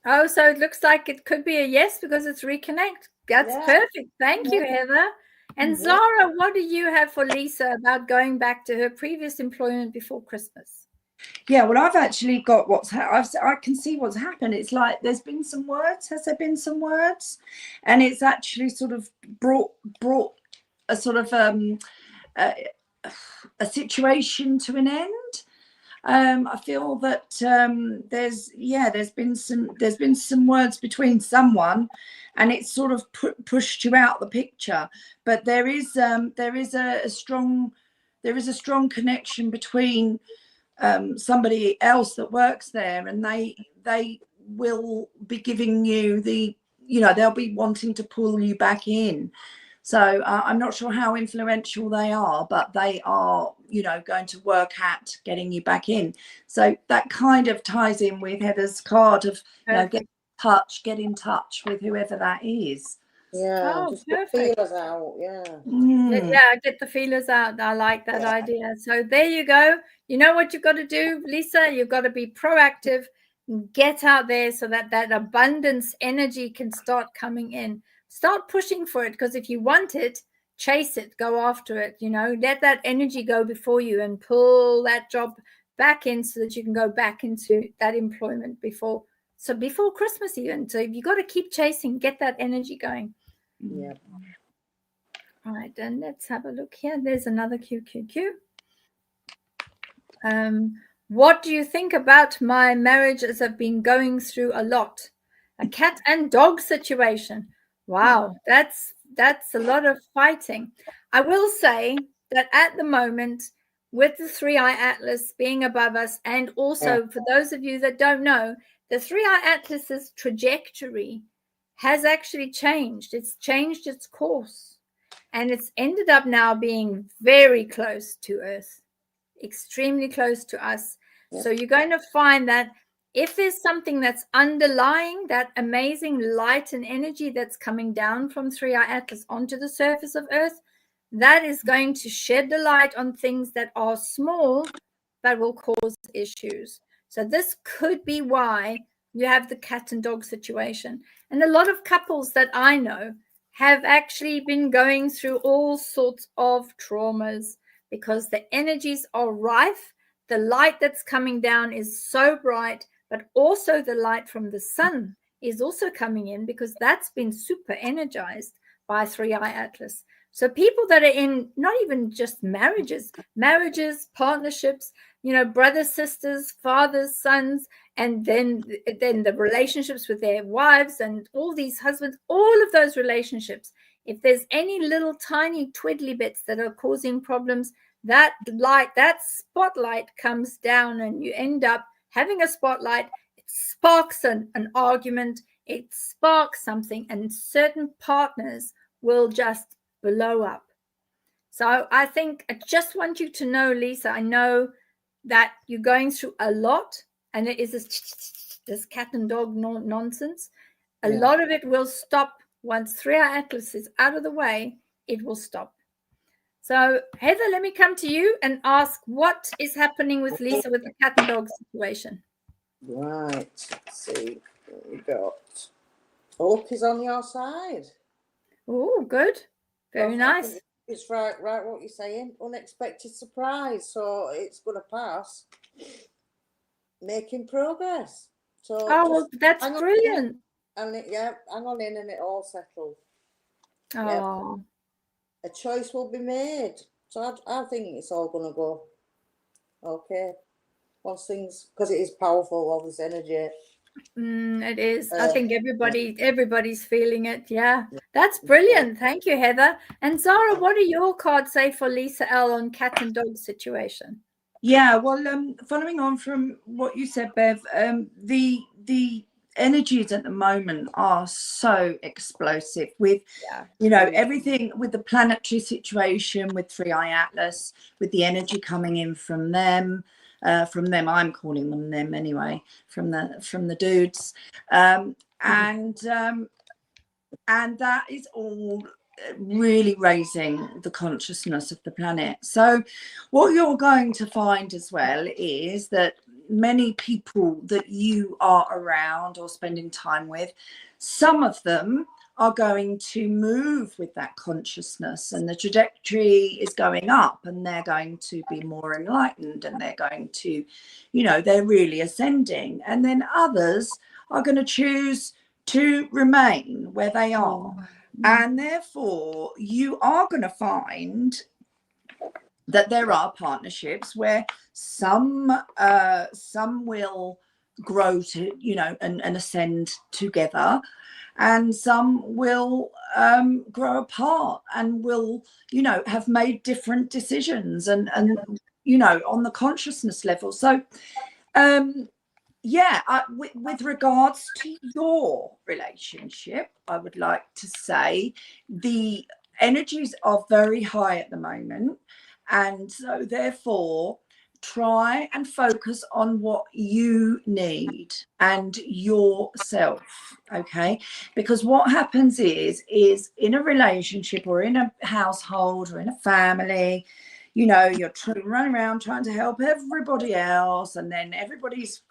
Oh, so it looks like it could be a yes because it's reconnect. That's perfect. Thank you, Heather. And Zara, what do you have for Lisa about going back to her previous employment before Christmas? Yeah, well, I've actually got I can see what's happened. It's like there's been some words. Has there been some words? And it's actually sort of brought a sort of a situation to an end. I feel that there's been some words between someone, and it's sort of pushed you out the picture. But there is a strong connection between somebody else that works there, and they will be giving you they'll be wanting to pull you back in. So I'm not sure how influential they are, but they are, going to work at getting you back in. So that kind of ties in with Heather's card of get in touch with whoever that is. Yeah, oh, just perfect. get the feelers out. Yeah. Yeah, get the feelers out. I like that idea. So there you go. You know what you've got to do, Lisa? You've got to be proactive. Get out there so that abundance energy can start coming in. Start pushing for it, because if you want it, chase it, go after it, let that energy go before you and pull that job back in so that you can go back into that employment before Christmas even. So you got to keep chasing, get that energy going. Yeah. All right, then let's have a look here. There's another QQQ. What do you think about my marriage, as I've been going through a lot? A cat and dog situation. Wow, that's a lot of fighting. I will say that at the moment, with the 3i Atlas being above us, and also for those of you that don't know, the 3i Atlas's trajectory has actually changed. It's changed its course, and it's ended up now being very close to Earth, extremely close to us. So you're going to find that if there's something that's underlying that amazing light and energy that's coming down from 3i Atlas onto the surface of Earth, that is going to shed the light on things that are small that will cause issues. So this could be why you have the cat and dog situation. And a lot of couples that I know have actually been going through all sorts of traumas because the energies are rife. The light that's coming down is so bright, but also the light from the sun is also coming in because that's been super energized by 3i Atlas. So people that are in not even just marriages, partnerships, brothers, sisters, fathers, sons, and then the relationships with their wives and all these husbands, all of those relationships, if there's any little tiny twiddly bits that are causing problems, that spotlight comes down and you end up having a spotlight. It sparks an argument, it sparks something, and certain partners will just blow up. So I think I just want you to know, Lisa, I know that you're going through a lot, and it is this cat and dog nonsense. A lot of it will stop once 3-hour Atlas is out of the way. It will stop. So Heather, let me come to you and ask what is happening with Lisa with the cat and dog situation. Right, let's see what we got. Hope is on your side. Oh, good. Very nice. It's right what you're saying. Unexpected surprise. So it's going to pass. Making progress. So well, that's brilliant. And hang on in and it all settled. Oh. A choice will be made. So I think it's all going to go okay. Once things, because it is powerful, all this energy. It is. I think everybody's feeling it. Yeah, that's brilliant. Thank you, Heather. And Zara, what do your cards say for Lisa L on cat and dog situation? Yeah, well, following on from what you said, Bev, the energies at the moment are so explosive with, everything with the planetary situation, with 3i Atlas, with the energy coming in from them. I'm calling them anyway, from the dudes, and that is all really raising the consciousness of the planet. So what you're going to find as well is that many people that you are around or spending time with, some of them are going to move with that consciousness, and the trajectory is going up, and they're going to be more enlightened, and they're going to, they're really ascending. And then others are going to choose to remain where they are. And therefore you are going to find that there are partnerships where some will grow to, and ascend together, and some will grow apart and will, have made different decisions and on the consciousness level. So with regards to your relationship, I would like to say the energies are very high at the moment, and so therefore try and focus on what you need and yourself, okay? Because what happens is in a relationship or in a household or in a family, you're running around trying to help everybody else, and then everybody's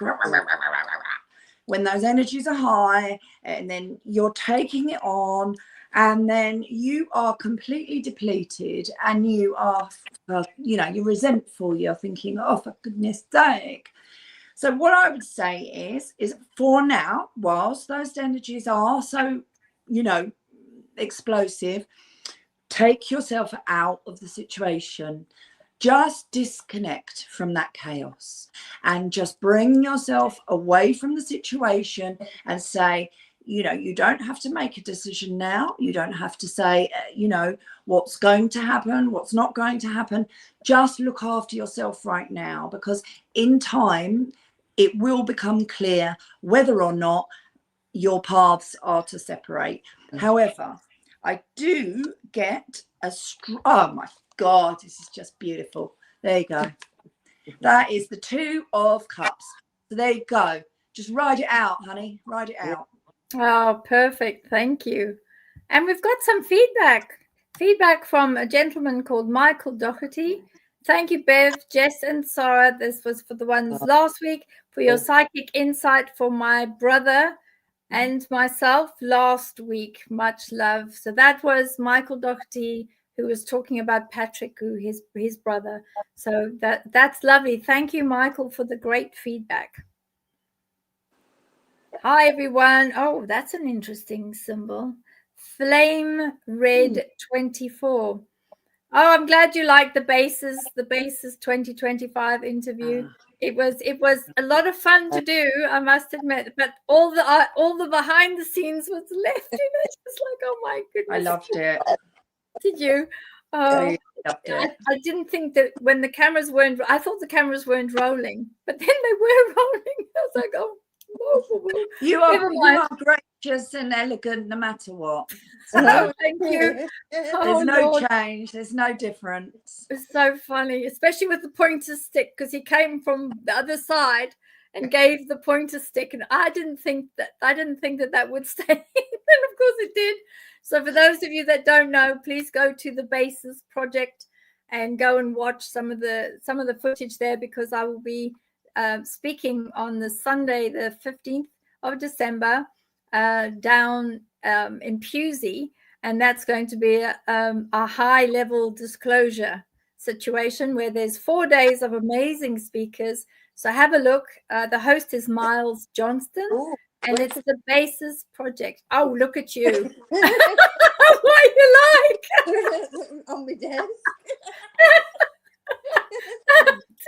when those energies are high, and then you're taking it on, and then you are completely depleted, and you are, you're resentful. You're thinking, oh, for goodness sake. So what I would say is for now, whilst those energies are so, explosive, take yourself out of the situation. Just disconnect from that chaos and just bring yourself away from the situation and say, you don't have to make a decision now. You don't have to say, what's going to happen, what's not going to happen. Just look after yourself right now, because in time, it will become clear whether or not your paths are to separate. However, I do get oh my God, this is just beautiful. There you go. That is the 2 of Cups. So there you go. Just ride it out, honey. Ride it out. Oh, perfect. Thank you. And we've got some feedback from a gentleman called Michael Doherty. Thank you, Bev, Jess, and Sarah. This was for the ones last week, for your psychic insight for my brother and myself last week. Much love. So that was Michael Doherty, who was talking about Patrick, who his brother. So that's lovely. Thank you, Michael, for the great feedback. Hi, everyone. Oh, that's an interesting symbol. Flame Red 24. Oh, I'm glad you liked the bases 2025 interview. It was a lot of fun to do, I must admit, but all the behind the scenes was left in it. It's like, oh my goodness. I loved it. Did you? I loved it. I didn't think that when the cameras weren't, I thought the cameras weren't rolling, but then they were rolling. I was like, oh, you are gracious and elegant no matter what. Oh, thank you. There's no change. There's no difference. It's so funny, especially with the pointer stick, because he came from the other side and gave the pointer stick, and I didn't think that would stay. And of course it did. So for those of you that don't know, please go to the Bases Project and go and watch some of the footage there, because I will be speaking on the Sunday, the 15th of December, down in Pusey, and that's going to be a high-level disclosure situation where there's 4 days of amazing speakers. So have a look. The host is Miles Johnston, and it's the Bases Project. Oh, look at you. What you like? On my desk.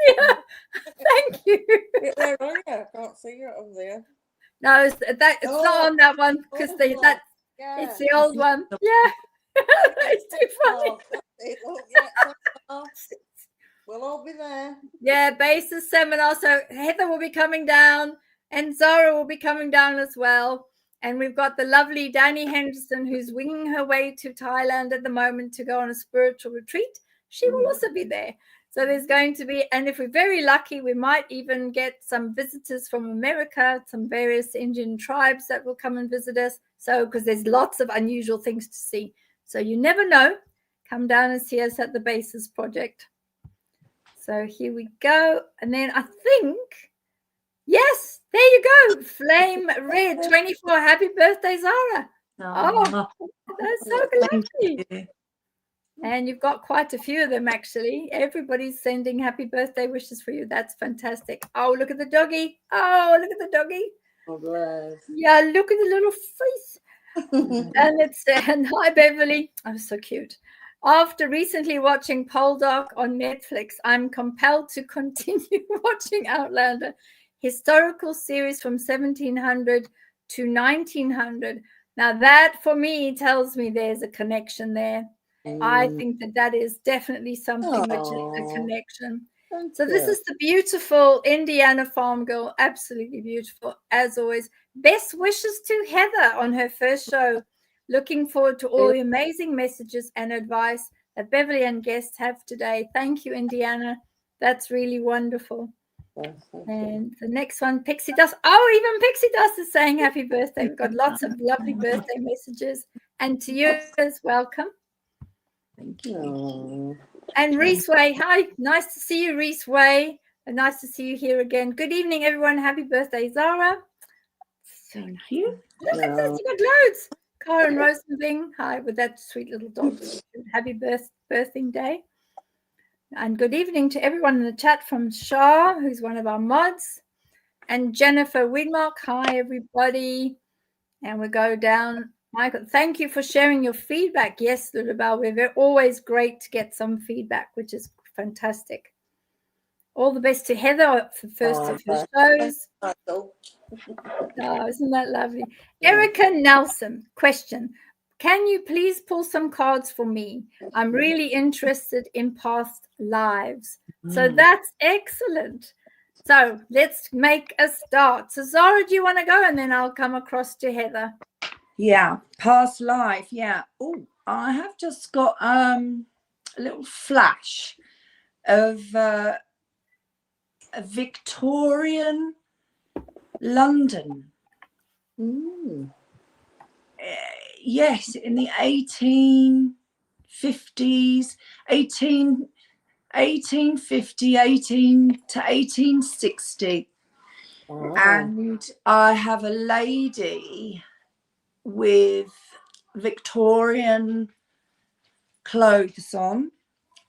Yeah. Thank you. Where are you? I can't see you up there. No, it's not on that one, because it's the old one. Yeah. It's too funny. We'll all be there. Yeah, Bases seminar. So Heather will be coming down, and Zara will be coming down as well. And we've got the lovely Danny Henderson, who's winging her way to Thailand at the moment to go on a spiritual retreat. She will also be there. So there's going to be, and if we're very lucky, we might even get some visitors from America, some various Indian tribes that will come and visit us. So, because there's lots of unusual things to see. So you never know. Come down and see us at the Bases Project. So here we go. And then I think, yes, there you go. Flame Red 24. Happy birthday, Zara. Oh, that's so lucky. And you've got quite a few of them, actually. Everybody's sending happy birthday wishes for you. That's fantastic. Oh, look at the doggy. Oh, look at the doggy. Oh, bless. Yeah, look at the little face. And it's and hi, Beverly. Oh, so cute. After recently watching Poldark on Netflix, I'm compelled to continue watching Outlander, historical series from 1700 to 1900. Now that, for me, tells me there's a connection there. I think that is definitely something which is a connection. So this is the beautiful Indiana farm girl, absolutely beautiful as always. Best wishes to Heather on her first show. Looking forward to all the amazing messages and advice that Beverly and guests have today. Thank you, Indiana. That's really wonderful. And the next one, Pixie Dust. Oh, even Pixie Dust is saying happy birthday. We've got lots of lovely birthday messages. And to you as welcome. Thank you. And Reese Way, hi, nice to see you, Reese Way. And nice to see you here again. Good evening, everyone. Happy birthday, Zara. Thank you. Look at this, you got loads. Karen Rosenbling, hi, with that sweet little dog. Happy birthing day. And good evening to everyone in the chat from Shah, who's one of our mods. And Jennifer Widmark, hi, everybody. And we go down. Michael, thank you for sharing your feedback. Yes, Lulabelle, we're always great to get some feedback, which is fantastic. All the best to Heather for first of her shows. Oh, isn't that lovely? Erica Nelson, question. Can you please pull some cards for me? I'm really interested in past lives. So that's excellent. So let's make a start. So Zara, do you want to go? And then I'll come across to Heather. Yeah, past life. Yeah. Oh, I have just got a little flash of a Victorian London. Yes, in the 1850s, 1850 to 1860. Wow. And I have a lady with Victorian clothes on,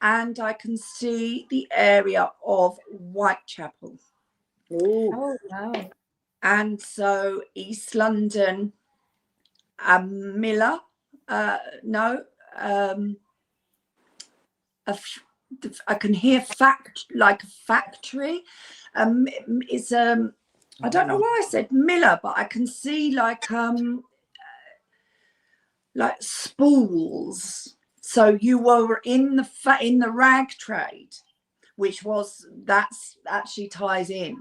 and I can see the area of Whitechapel. Oh, wow. And so East London, a miller, No. I can hear like a factory. It's I don't know why I said miller, but I can see like spools. So you were in the rag trade, which that's actually ties in.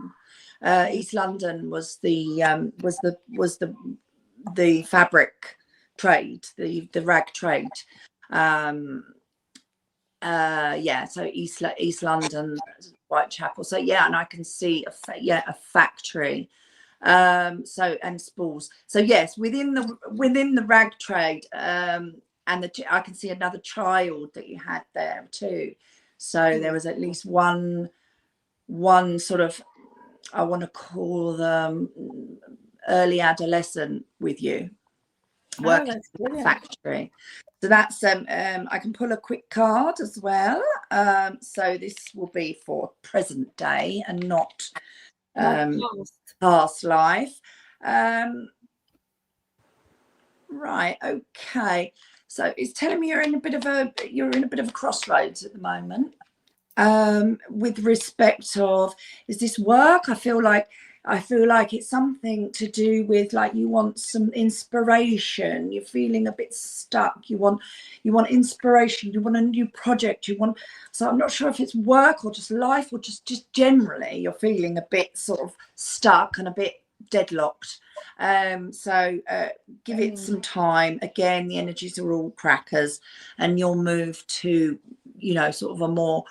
East London was the fabric trade, the rag trade. So East London, Whitechapel. So yeah, and I can see a factory. So and spools. So yes, within the rag trade, and I can see another child that you had there too. So there was at least one sort of, I want to call them early adolescent with you, working in the factory. So that's I can pull a quick card as well. So this will be for present day and not past life. Right, okay. So it's telling me you're in a bit of a crossroads at the moment. With respect of, is this work? I feel like it's something to do with, like, you want some inspiration, you're feeling a bit stuck, you want inspiration, you want a new project, so I'm not sure if it's work or just life, or just generally you're feeling a bit sort of stuck and a bit deadlocked. So give it some time. Again, the energies are all crackers, and you'll move to, sort of a more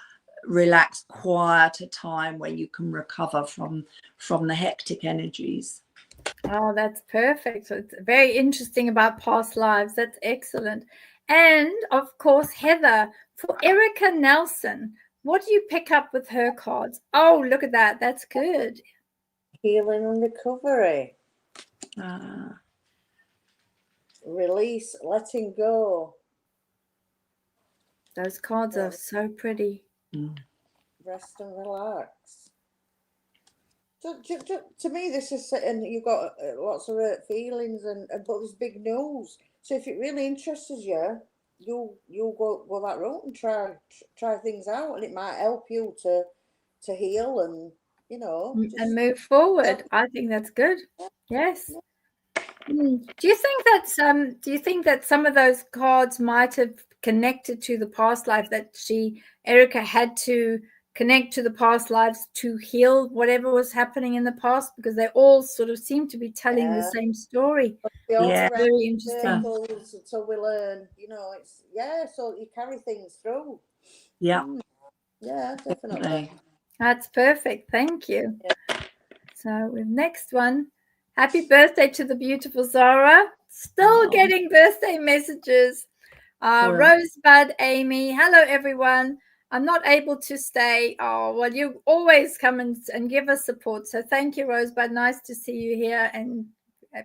relaxed, quieter time where you can recover from the hectic energies. Oh, that's perfect. So it's very interesting about past lives. That's excellent. And of course, Heather, for Erica Nelson, what do you pick up with her cards? Oh, look at that. That's good. Healing and recovery. Release, letting go. Those cards are so pretty. Rest and relax. So, to me, this is, and you've got lots of feelings, but there's big news. So if it really interests you, you'll go that route and try things out, and it might help you to heal and and move forward. I think that's good. Yes. Do you think that some of those cards might have connected to the past life, that Erica had to connect to the past lives to heal whatever was happening in the past, because they all sort of seem to be telling the same story? Yeah, very interesting. So we learn, so you carry things through. Yeah. Yeah, definitely. That's perfect. Thank you. Yeah. So with next one, happy birthday to the beautiful Zara. Still getting birthday messages. Rosebud Amy, hello everyone. I'm not able to stay. Oh, well, you always come and give us support. So thank you, Rosebud. Nice to see you here. And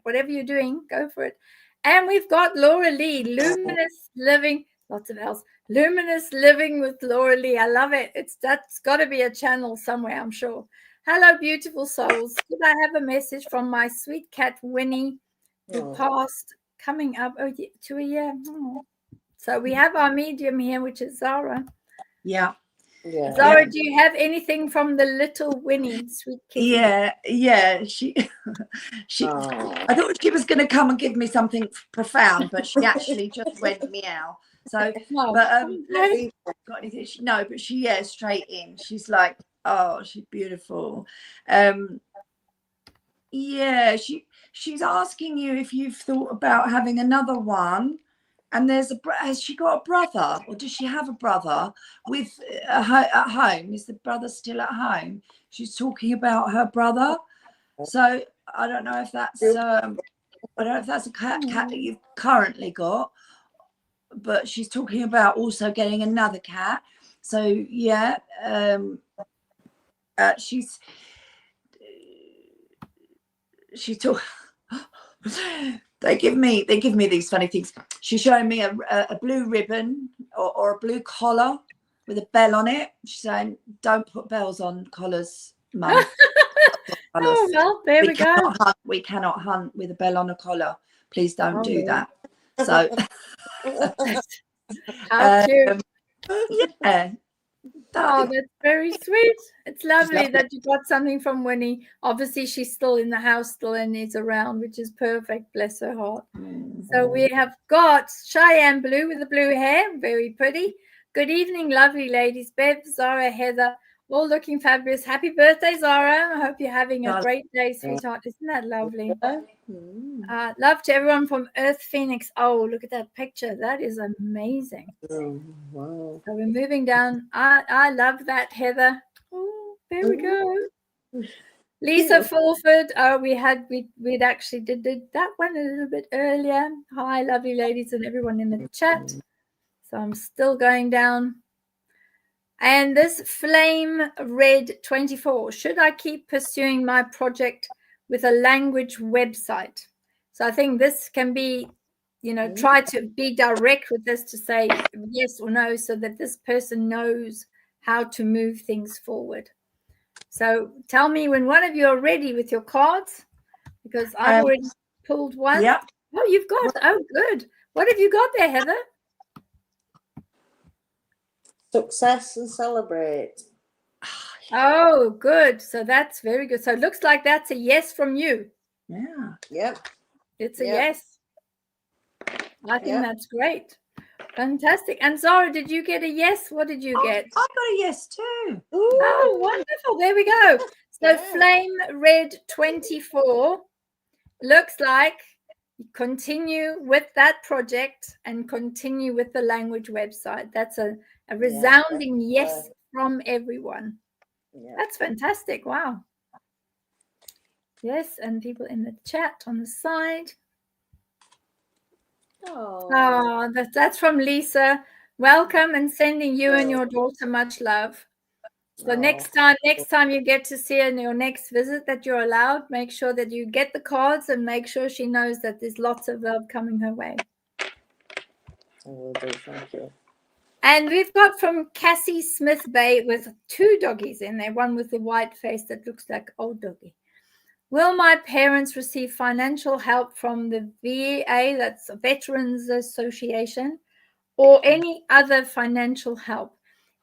whatever you're doing, go for it. And we've got Laura Lee, Luminous Living, lots of else. Luminous Living with Laura Lee. I love it. That's got to be a channel somewhere, I'm sure. Hello, beautiful souls. Could I have a message from my sweet cat, Winnie, who passed, coming up to a year? So we have our medium here, which is Zara. Yeah. Zara, do you have anything from the little Winnie, sweet kitty? Yeah. She I thought she was going to come and give me something profound, but she actually just went meow. So, but got anything? No, but she straight in. She's like, oh, she's beautiful. Yeah, she's asking you if you've thought about having another one. And has she got a brother, or does she have a brother with at home? Is the brother still at home? She's talking about her brother. So I don't know if that's a cat that you've currently got, but she's talking about also getting another cat. So yeah, she's talking. They give me these funny things. She's showing me a blue ribbon or a blue collar with a bell on it. She's saying, "Don't put bells on collars, Mum." Oh well, there we go. We cannot hunt with a bell on a collar. Please don't do that. So How cute. yeah. Oh, that's very sweet. It's lovely that you got something from Winnie. Obviously, she's still in the house still and is around, which is perfect. Bless her heart. So we have got Cheyenne Blue with the blue hair. Very pretty. Good evening, lovely ladies. Bev, Zara, Heather, all looking fabulous. Happy birthday, Zara. I hope you're having a great day, sweetheart. Isn't that lovely? Love to everyone from Earth Phoenix. Oh, look at that picture. That is amazing. Oh, wow. So we're moving down. I love that, Heather. Oh, there we go. Lisa Fulford. Oh, we'd actually did that one a little bit earlier. Hi, lovely ladies and everyone in the chat. So I'm still going down. And this Flame Red 24. Should I keep pursuing my project with a language website? So I think this can be, try to be direct with this to say yes or no so that this person knows how to move things forward. So tell me when one of you are ready with your cards, because I've already pulled one. Yeah. Oh, you've got, oh, good. What have you got there, Heather? Success and celebrate. Oh, good. So that's very good. So it looks like that's a yes from you. Yeah. Yep. It's a yes. I think that's great. Fantastic. And Zara, did you get a yes? What did you get? I got a yes too. Ooh. Oh, wonderful. There we go. So Flame Red 24 looks like you continue with that project and continue with the language website. That's a resounding yes from everyone. Yeah. That's fantastic. Wow. Yes, and people in the chat on the side. Oh, that's from Lisa. Welcome and sending you and your daughter much love. So next time you get to see her in your next visit that you're allowed, make sure that you get the cards and make sure she knows that there's lots of love coming her way. I will do, thank you. And we've got from Cassie Smith Bay with 2 doggies in there, one with the white face that looks like old doggy. Will my parents receive financial help from the VA, that's Veterans Association, or any other financial help?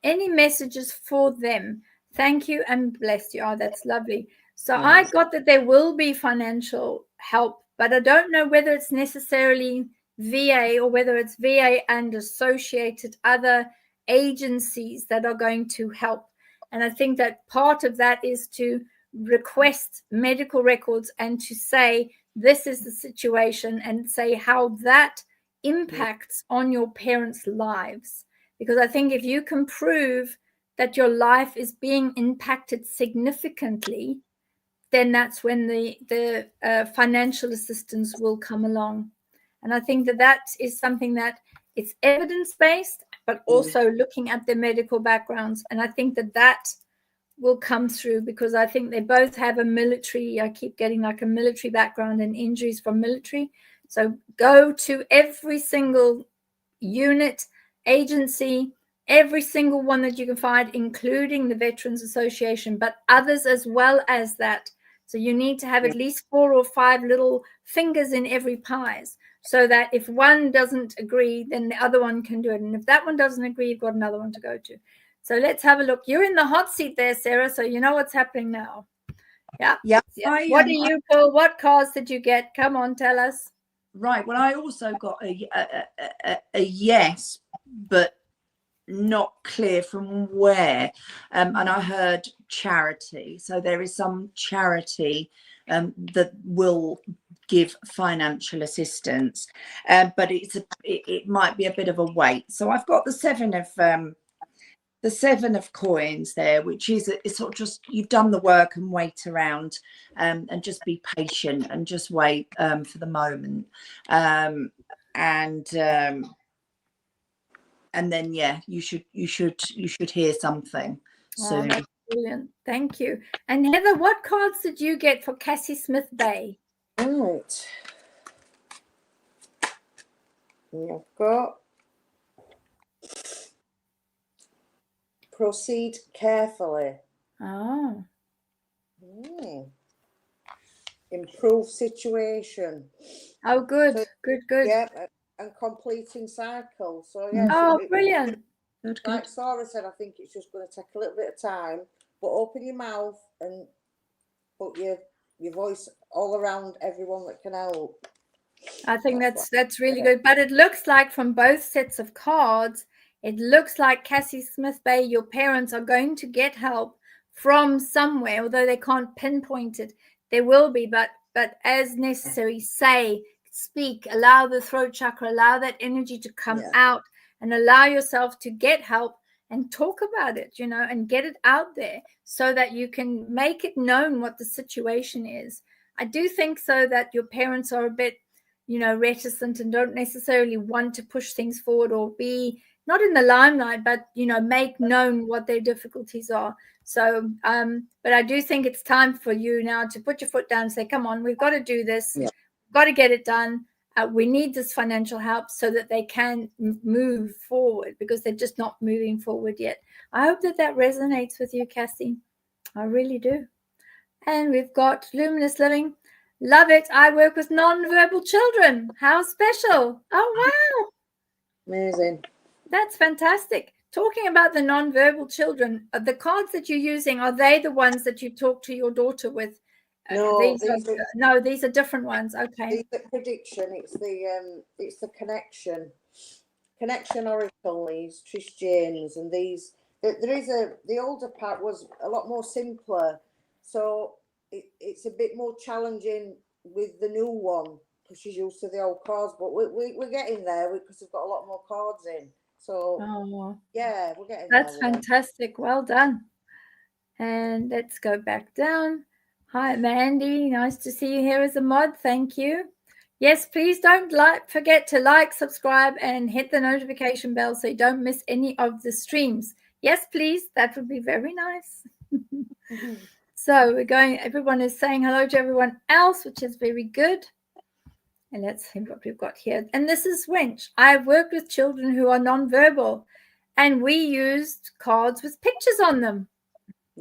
Any messages for them? Thank you and bless you. Oh, that's lovely. So I got that there will be financial help, but I don't know whether it's necessarily VA or whether it's VA and associated other agencies that are going to help. And I think that part of that is to request medical records and to say this is the situation and say how that impacts on your parents' lives. Because I think if you can prove that your life is being impacted significantly, then that's when the financial assistance will come along. And I think that is something that it's evidence-based, but also looking at their medical backgrounds. And I think that will come through because I think they both have a military, I keep getting like a military background and injuries from military. So go to every single unit, agency, every single one that you can find, including the Veterans Association, but others as well as that. So you need to have at least 4 or 5 little fingers in every pies so that if one doesn't agree, then the other one can do it. And if that one doesn't agree, you've got another one to go to. So let's have a look. You're in the hot seat there, Sarah, so you know what's happening now. Yeah. What do you pull? What cards did you get? Come on, tell us. Right. Well, I also got a yes, but not clear from where. And I heard charity. So there is some charity that will give financial assistance, but it might be a bit of a wait. So I've got the 7 of coins there, which is it's sort of just you've done the work and wait around and just be patient and just wait for the moment. And then you should hear something soon. That's brilliant. Thank you. And Heather, what cards did you get for Cassie Smith Bay? Right. I've got proceed carefully. Oh. Improve situation. Oh, good. So, good. Yeah, and completing cycle. So yes, Oh, brilliant. Good, like good. Sarah said, I think it's just going to take a little bit of time, but open your mouth and put your voice all around everyone that can help. I think That's that's really good. But it looks like from both sets of cards, it looks like Cassie Smith Bay, your parents are going to get help from somewhere, although they can't pinpoint it. There will be, but as necessary, say, speak, allow the throat chakra, allow that energy to come out, and allow yourself to get help and talk about it, you know, and get it out there so that you can make it known what the situation is. I do think so that your parents are a bit, you know, reticent and don't necessarily want to push things forward or be not in the limelight, but, you know, make known what their difficulties are. So, but I do think it's time for you now to put your foot down and say, come on, we've got to do this. Yeah. We've got to get it done. We need this financial help so that they can move forward, because they're just not moving forward yet. I hope that that resonates with you, Cassie. I really do. And we've got Luminous Living. Love it. I work with non-verbal children. How special. Oh, wow. amazing. That's fantastic. Talking about the non-verbal children, the cards that you're using, are they the ones that you talk to your daughter with? No, these are different ones. Okay. These are prediction. It's the connection oracle. These Trish James, and these the older part was a lot more simpler, so it's a bit more challenging with the new one because she's used to the old cards. But we're getting there because we've got a lot more cards in. So yeah, we're getting that's there. Fantastic. Well done. And let's go back down. Hi, Mandy. Nice to see you here as a mod. Thank you. Yes, please don't forget to like, subscribe, and hit the notification bell so you don't miss any of the streams. Yes, please. That would be very nice. So everyone is saying hello to everyone else, which is very good. And let's see what we've got here. And this is Wench. I've worked with children who are nonverbal, and we used cards with pictures on them.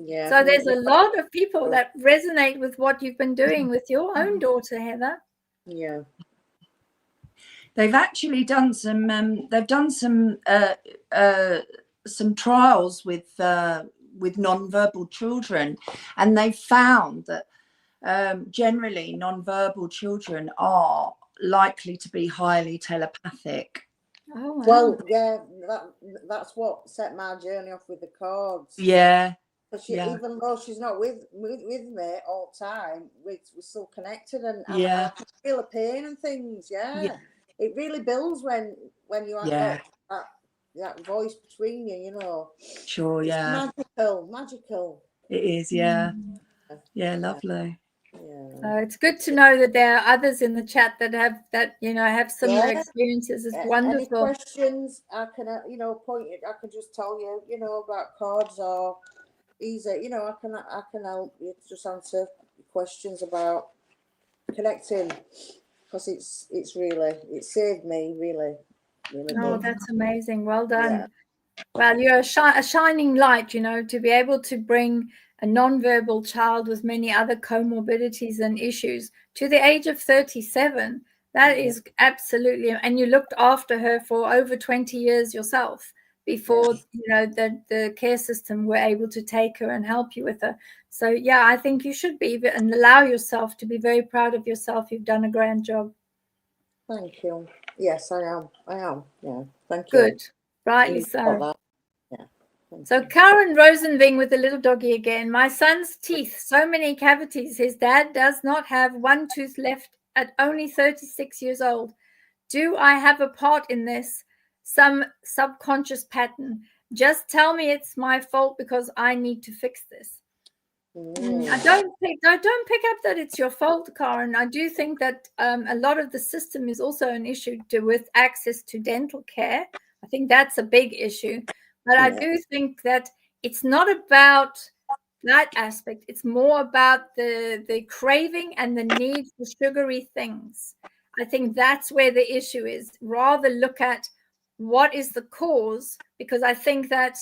Yeah. So there's a lot of people that resonate with what you've been doing with your own daughter, Heather. Yeah. They've actually done some. They've done some trials with non-verbal children, and they found that generally non-verbal children are likely to be highly telepathic. Oh, wow. Well, yeah, that's what set my journey off with the cards. Yeah. Even though she's not with me all the time, we're still connected, and I can feel the pain and things. Yeah. It really builds when you have that voice between you. You know. Sure. It's magical. It is. Yeah. Yeah. Lovely. Yeah. It's good to know that there are others in the chat that have similar experiences. It's wonderful. Any questions? I can point it. I can just tell you about cards or easy. I can help you just answer questions about connecting, because it's really, it saved me really good. That's amazing. Well done. Yeah. Well, you're a shining light, to be able to bring a non-verbal child with many other comorbidities and issues to the age of 37. That is absolutely, and you looked after her for over 20 years yourself before the care system were able to take her and help you with her. So I think you should be, and allow yourself to be very proud of yourself. You've done a grand job. Thank you. Yes, I am. Yeah. Thank you. Good. Rightly so. So Karen Rosenving with the little doggy again. My son's teeth, so many cavities. His dad does not have one tooth left at only 36 years old. Do I have a part in this? Some subconscious pattern. Just tell me it's my fault because I need to fix this. I don't pick up that it's your fault, Karen. I do think that a lot of the system is also an issue with access to dental care. I think that's a big issue. But I do think that it's not about that aspect. It's more about the craving and the need for sugary things. I think that's where the issue is. Rather look at what is the cause, because I think that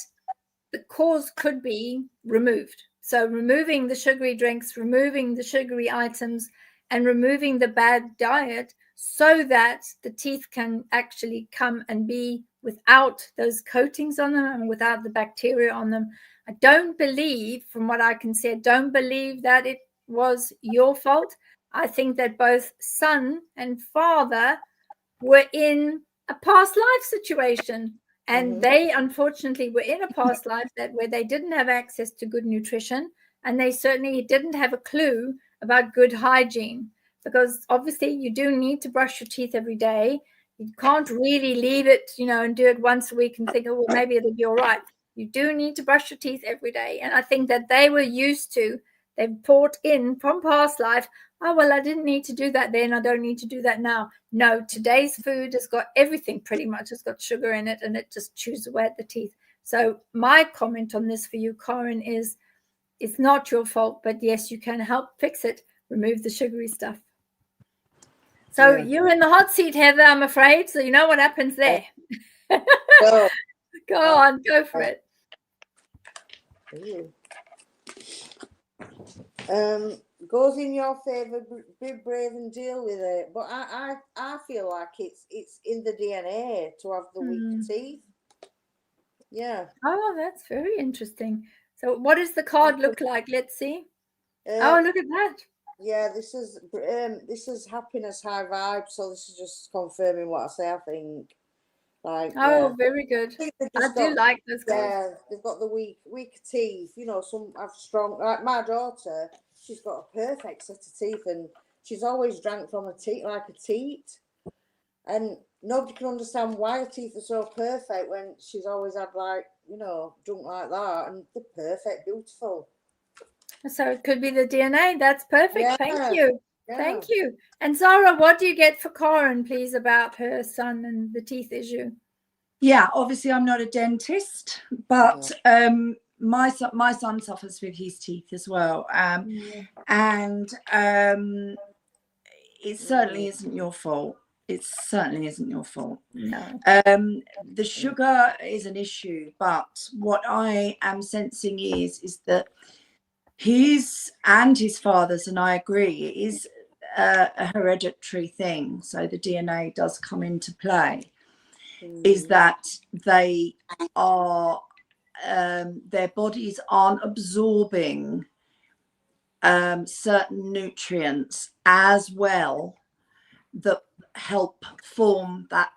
the cause could be removed. So removing the sugary drinks, removing the sugary items, and removing the bad diet so that the teeth can actually come and be without those coatings on them and without the bacteria on them. I don't believe, from what I can see, I don't believe that it was your fault. I think that both son and father were in a past life situation, and they unfortunately were in a past life where they didn't have access to good nutrition, and they certainly didn't have a clue about good hygiene, because obviously you do need to brush your teeth every day. You can't really leave it, and do it once a week and think, oh, well, maybe it'll be all right. You do need to brush your teeth every day. And I think that they were used to, they've brought in from past life, oh, well, I didn't need to do that then, I don't need to do that now. No, today's food has got everything pretty much. It's got sugar in it, and it just chews away at the teeth. So my comment on this for you, Karen, is it's not your fault, but yes, you can help fix it. Remove the sugary stuff. So you're in the hot seat, Heather, I'm afraid. So you know what happens there. So, Go on, go for it. Goes in your favour, be brave and deal with it. But I feel like it's in the DNA to have the weak teeth. Yeah. Oh, that's very interesting. So what does the card look like? Let's see. Oh, look at that. Yeah, this is happiness, high vibes. So this is just confirming what I say. I think, like, oh, very good. I do like this. Yeah, they've got the weak teeth. Some have strong. Like my daughter, she's got a perfect set of teeth, and she's always drank from a teat like a teat, and nobody can understand why her teeth are so perfect when she's always had drunk like that, and they're perfect, beautiful. So it could be the DNA. That's perfect. Yeah. Thank you. Yeah. Thank you. And Zara, what do you get for Karen, please, about her son and the teeth issue? Yeah, obviously I'm not a dentist, but my son suffers with his teeth as well, and it certainly isn't your fault. It certainly isn't your fault. No. The sugar is an issue, but what I am sensing is that his and his father's, and I agree, it is a hereditary thing. So the DNA does come into play. Is that they are their bodies aren't absorbing certain nutrients as well that help form that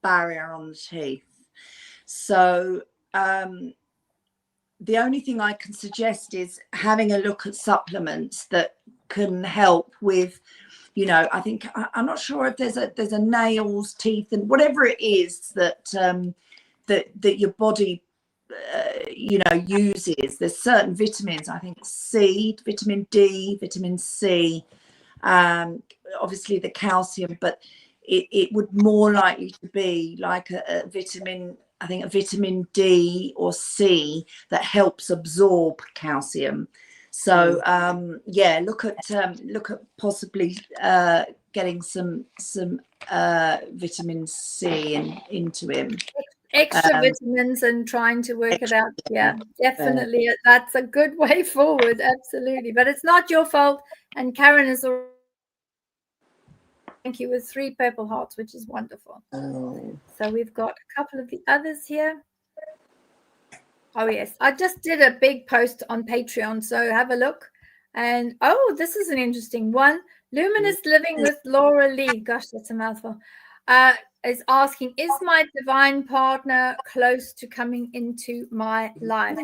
barrier on the teeth. So the only thing I can suggest is having a look at supplements that can help with, I think, I'm not sure if there's a nails, teeth, and whatever it is that that your body uses. There's certain vitamins, I think C, vitamin D, vitamin C, obviously the calcium, but it would more likely to be like a vitamin, I think a vitamin D or C that helps absorb calcium. So look at possibly getting some vitamin C into him. Extra vitamins and trying to work it out. Yeah, definitely. That's a good way forward. Absolutely. But it's not your fault. And Karen is already, thank you, with 3 purple hearts, which is wonderful. So we've got a couple of the others here. Oh, yes. I just did a big post on Patreon, so have a look. And, oh, this is an interesting one. Luminous Living with Laura Lee. Gosh, that's a mouthful. Is asking, is my divine partner close to coming into my life?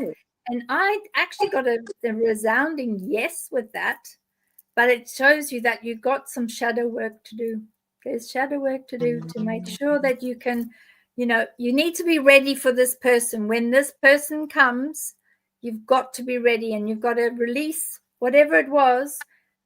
And I actually got a resounding yes with that. But it shows you that you've got some shadow work to do. There's shadow work to do to make sure that you can, you need to be ready for this person. When this person comes, you've got to be ready, and you've got to release whatever it was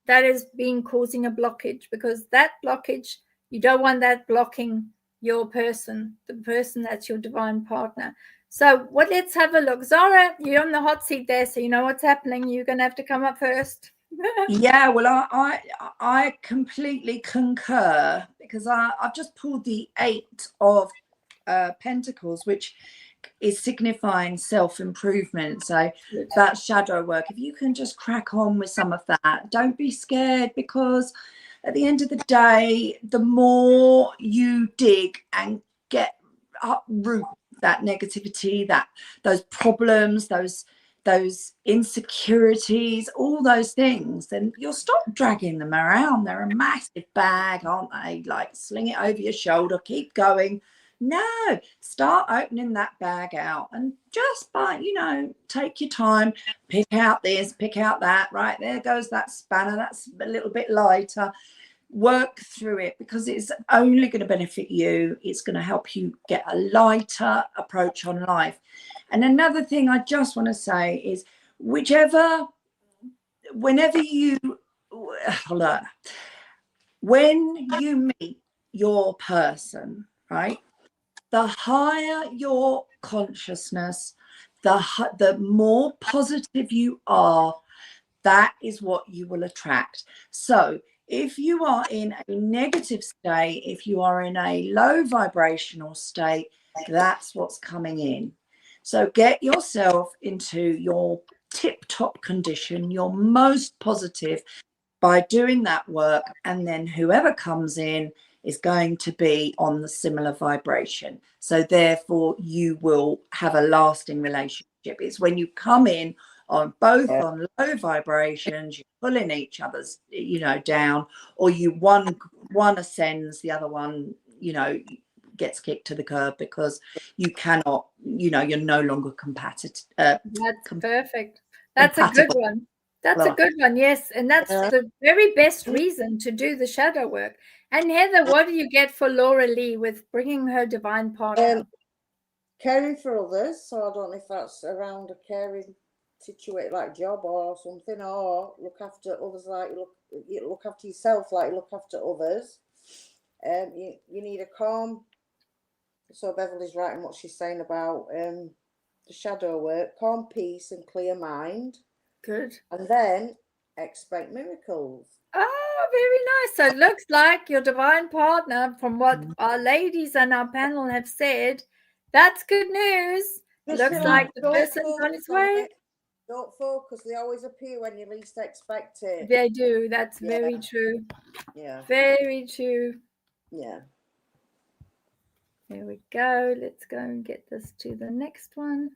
that is causing a blockage, because that blockage, you don't want that blocking your person, the person that's your divine partner. So let's have a look. Zara, you're on the hot seat there, so you know what's happening. You're going to have to come up first. Yeah, well, I completely concur, because I've just pulled the 8 of Pentacles, which is signifying self-improvement. So that shadow work, if you can just crack on with some of that, don't be scared, because at the end of the day, the more you dig and get uproot that negativity, those problems, those insecurities, all those things, then you'll stop dragging them around. They're a massive bag, aren't they? Like, sling it over your shoulder, keep going. No, start opening that bag out, and just by, you know, take your time, pick out this, pick out that. Right, there goes that spanner, that's a little bit lighter. Work through it, because it's only going to benefit you. It's going to help you get a lighter approach on life. And another thing I just want to say is, whenever you when you meet your person, right, the higher your consciousness, the more positive you are, that is what you will attract. So if you are in a negative state, if you are in a low vibrational state, that's what's coming in. So get yourself into your tip-top condition, your most positive, by doing that work, and then whoever comes in is going to be on the similar vibration. So therefore you will have a lasting relationship. It's when you come in on both on low vibrations, you're pulling each other's, you know, down, or you one ascends, the other one, you know, gets kicked to the curb, because you cannot, you know, you're no longer compatible. That's perfect. That's a good one. That's a good one, yes. And that's the very best reason to do the shadow work. And Heather, what do you get for Laura Lee with bringing her divine partner? Caring for others. So I don't know if that's around a caring situation, like job or something, or look after others like you look after yourself, like you look after others. You need a calm. So Beverly's right in what she's saying about the shadow work, calm, peace and clear mind. Good. And then expect miracles. Oh, very nice. So it looks like your divine partner, from what our ladies and our panel have said, that's good news. Looks like the person's on his way. Don't focus. They always appear when you least expect it. They do. That's very true. Yeah. Very true. Yeah. There we go. Let's go and get this to the next one.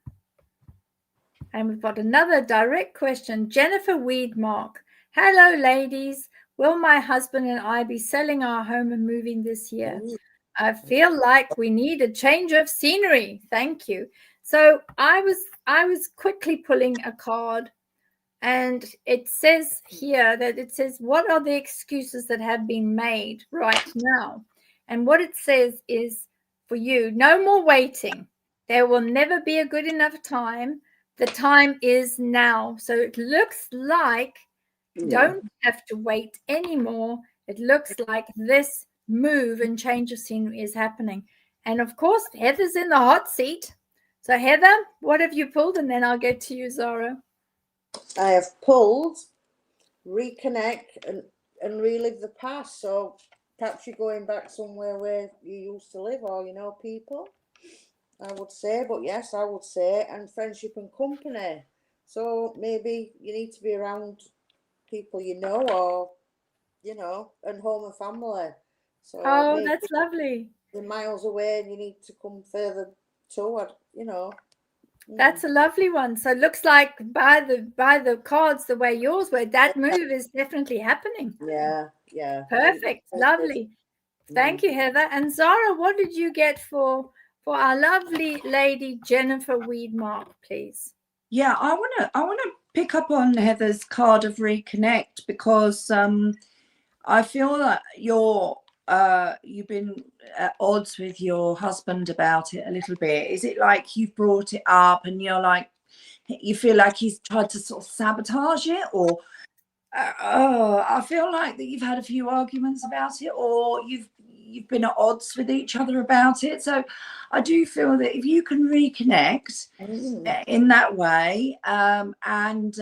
And we've got another direct question. Jennifer Weedmark. Hello, ladies. Will my husband and I be selling our home and moving this year? I feel like we need a change of scenery. Thank you. So I was quickly pulling a card, and it says here that it says, what are the excuses that have been made right now? And what it says is, for you, no more waiting. There will never be a good enough time. The time is now. So it looks like you don't have to wait anymore. It looks like this move and change of scenery is happening. And of course, Heather's in the hot seat. So Heather, what have you pulled? And then I'll get to you, Zara. I have pulled reconnect and relive the past. So perhaps you're going back somewhere where you used to live, or you know people, I would say. But yes, I would say, and friendship and company. So maybe you need to be around people you know, or you know, and home and family. So that's lovely. You're miles away and you need to come further toward, you know. That's a lovely one. So it looks like by the cards, the way yours were, that move is definitely happening. Yeah. Perfect. Lovely. Thank you, Heather. And Zara, what did you get for our lovely lady Jennifer Weedmark, please? Yeah, I wanna pick up on Heather's card of reconnect, because I feel that you've been at odds with your husband about it a little bit. Is it like you've brought it up and you're like, you feel like he's tried to sort of sabotage it, or I feel like that you've had a few arguments about it, or you've been at odds with each other about it. So I do feel that if you can reconnect in that way, and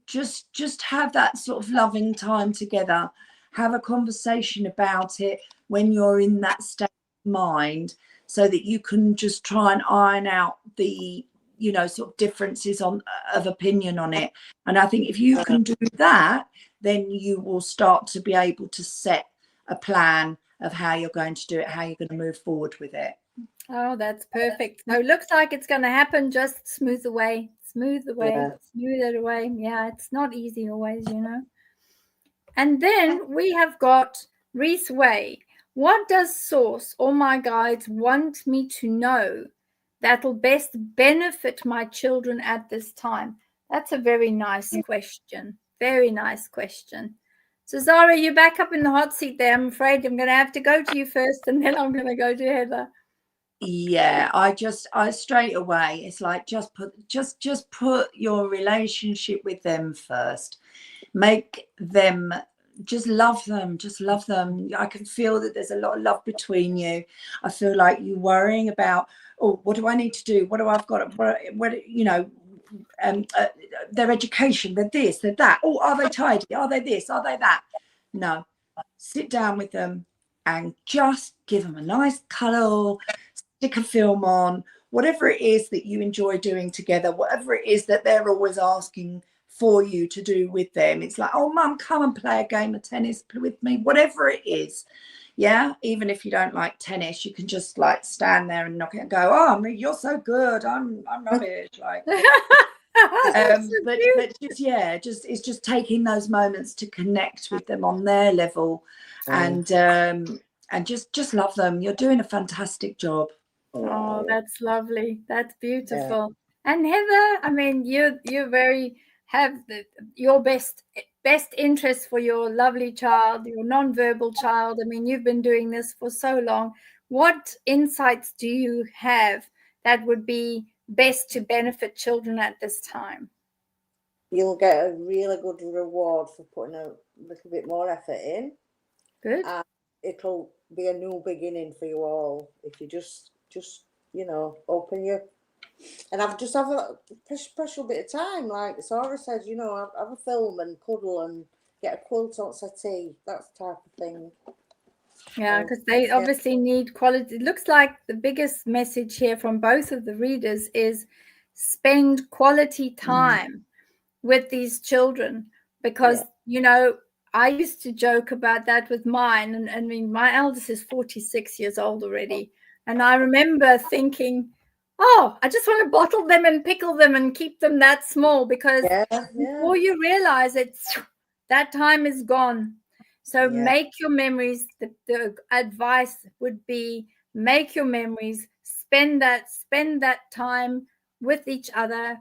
just have that sort of loving time together, have a conversation about it when you're in that state of mind, so that you can just try and iron out the you know, sort of differences of opinion on it. And I think if you can do that, then you will start to be able to set a plan of how you're going to do it, how you're going to move forward with it. Oh, that's perfect. No, looks like it's going to happen. Just smooth away, smooth away, smooth it away. Yeah, it's not easy always, you know. And then we have got Reese Way. What does Source or my guides want me to know that'll best benefit my children at this time? That's a very nice question. Very nice question. So Zara, you're back up in the hot seat there. I'm afraid I'm going to have to go to you first, and then I'm going to go to Heather. Yeah, I straight away, it's like just put your relationship with them first. Make them, just love them, I can feel that there's a lot of love between you. I feel like you worrying about, oh, what do I need to do, what do I've got, what you know, their education, they're this, they're that, oh, are they tidy, are they this, are they that? No, sit down with them and just give them a nice cuddle, stick a film on, whatever it is that you enjoy doing together, whatever it is that they're always asking for you to do with them. It's like, oh, mum, come and play a game of tennis with me, whatever it is. Yeah, even if you don't like tennis, you can just like stand there and knock it and go, oh, you're so good, I'm rubbish. Like, but just, yeah, it's just taking those moments to connect with them on their level, and just love them. You're doing a fantastic job. Oh, that's lovely. That's beautiful. Yeah. And Heather, I mean, you very have your best interest for your lovely child, your non-verbal child. I mean, you've been doing this for so long. What insights do you have that would be best to benefit children at this time? You'll get a really good reward for putting a little bit more effort in. Good. And it'll be a new beginning for you all if you just you know, open your, and have a special bit of time, like Sarah said, you know, have a film and cuddle and get a quilt on settee, that type of thing. Yeah, because they obviously need quality. It looks like the biggest message here from both of the readers is spend quality time with these children, because you know, I used to joke about that with mine, and I mean, my eldest is 46 years old already, and I remember thinking, oh, I just want to bottle them and pickle them and keep them that small, because before you realize it, that time is gone. So make your memories. The advice would be, make your memories, spend that time with each other,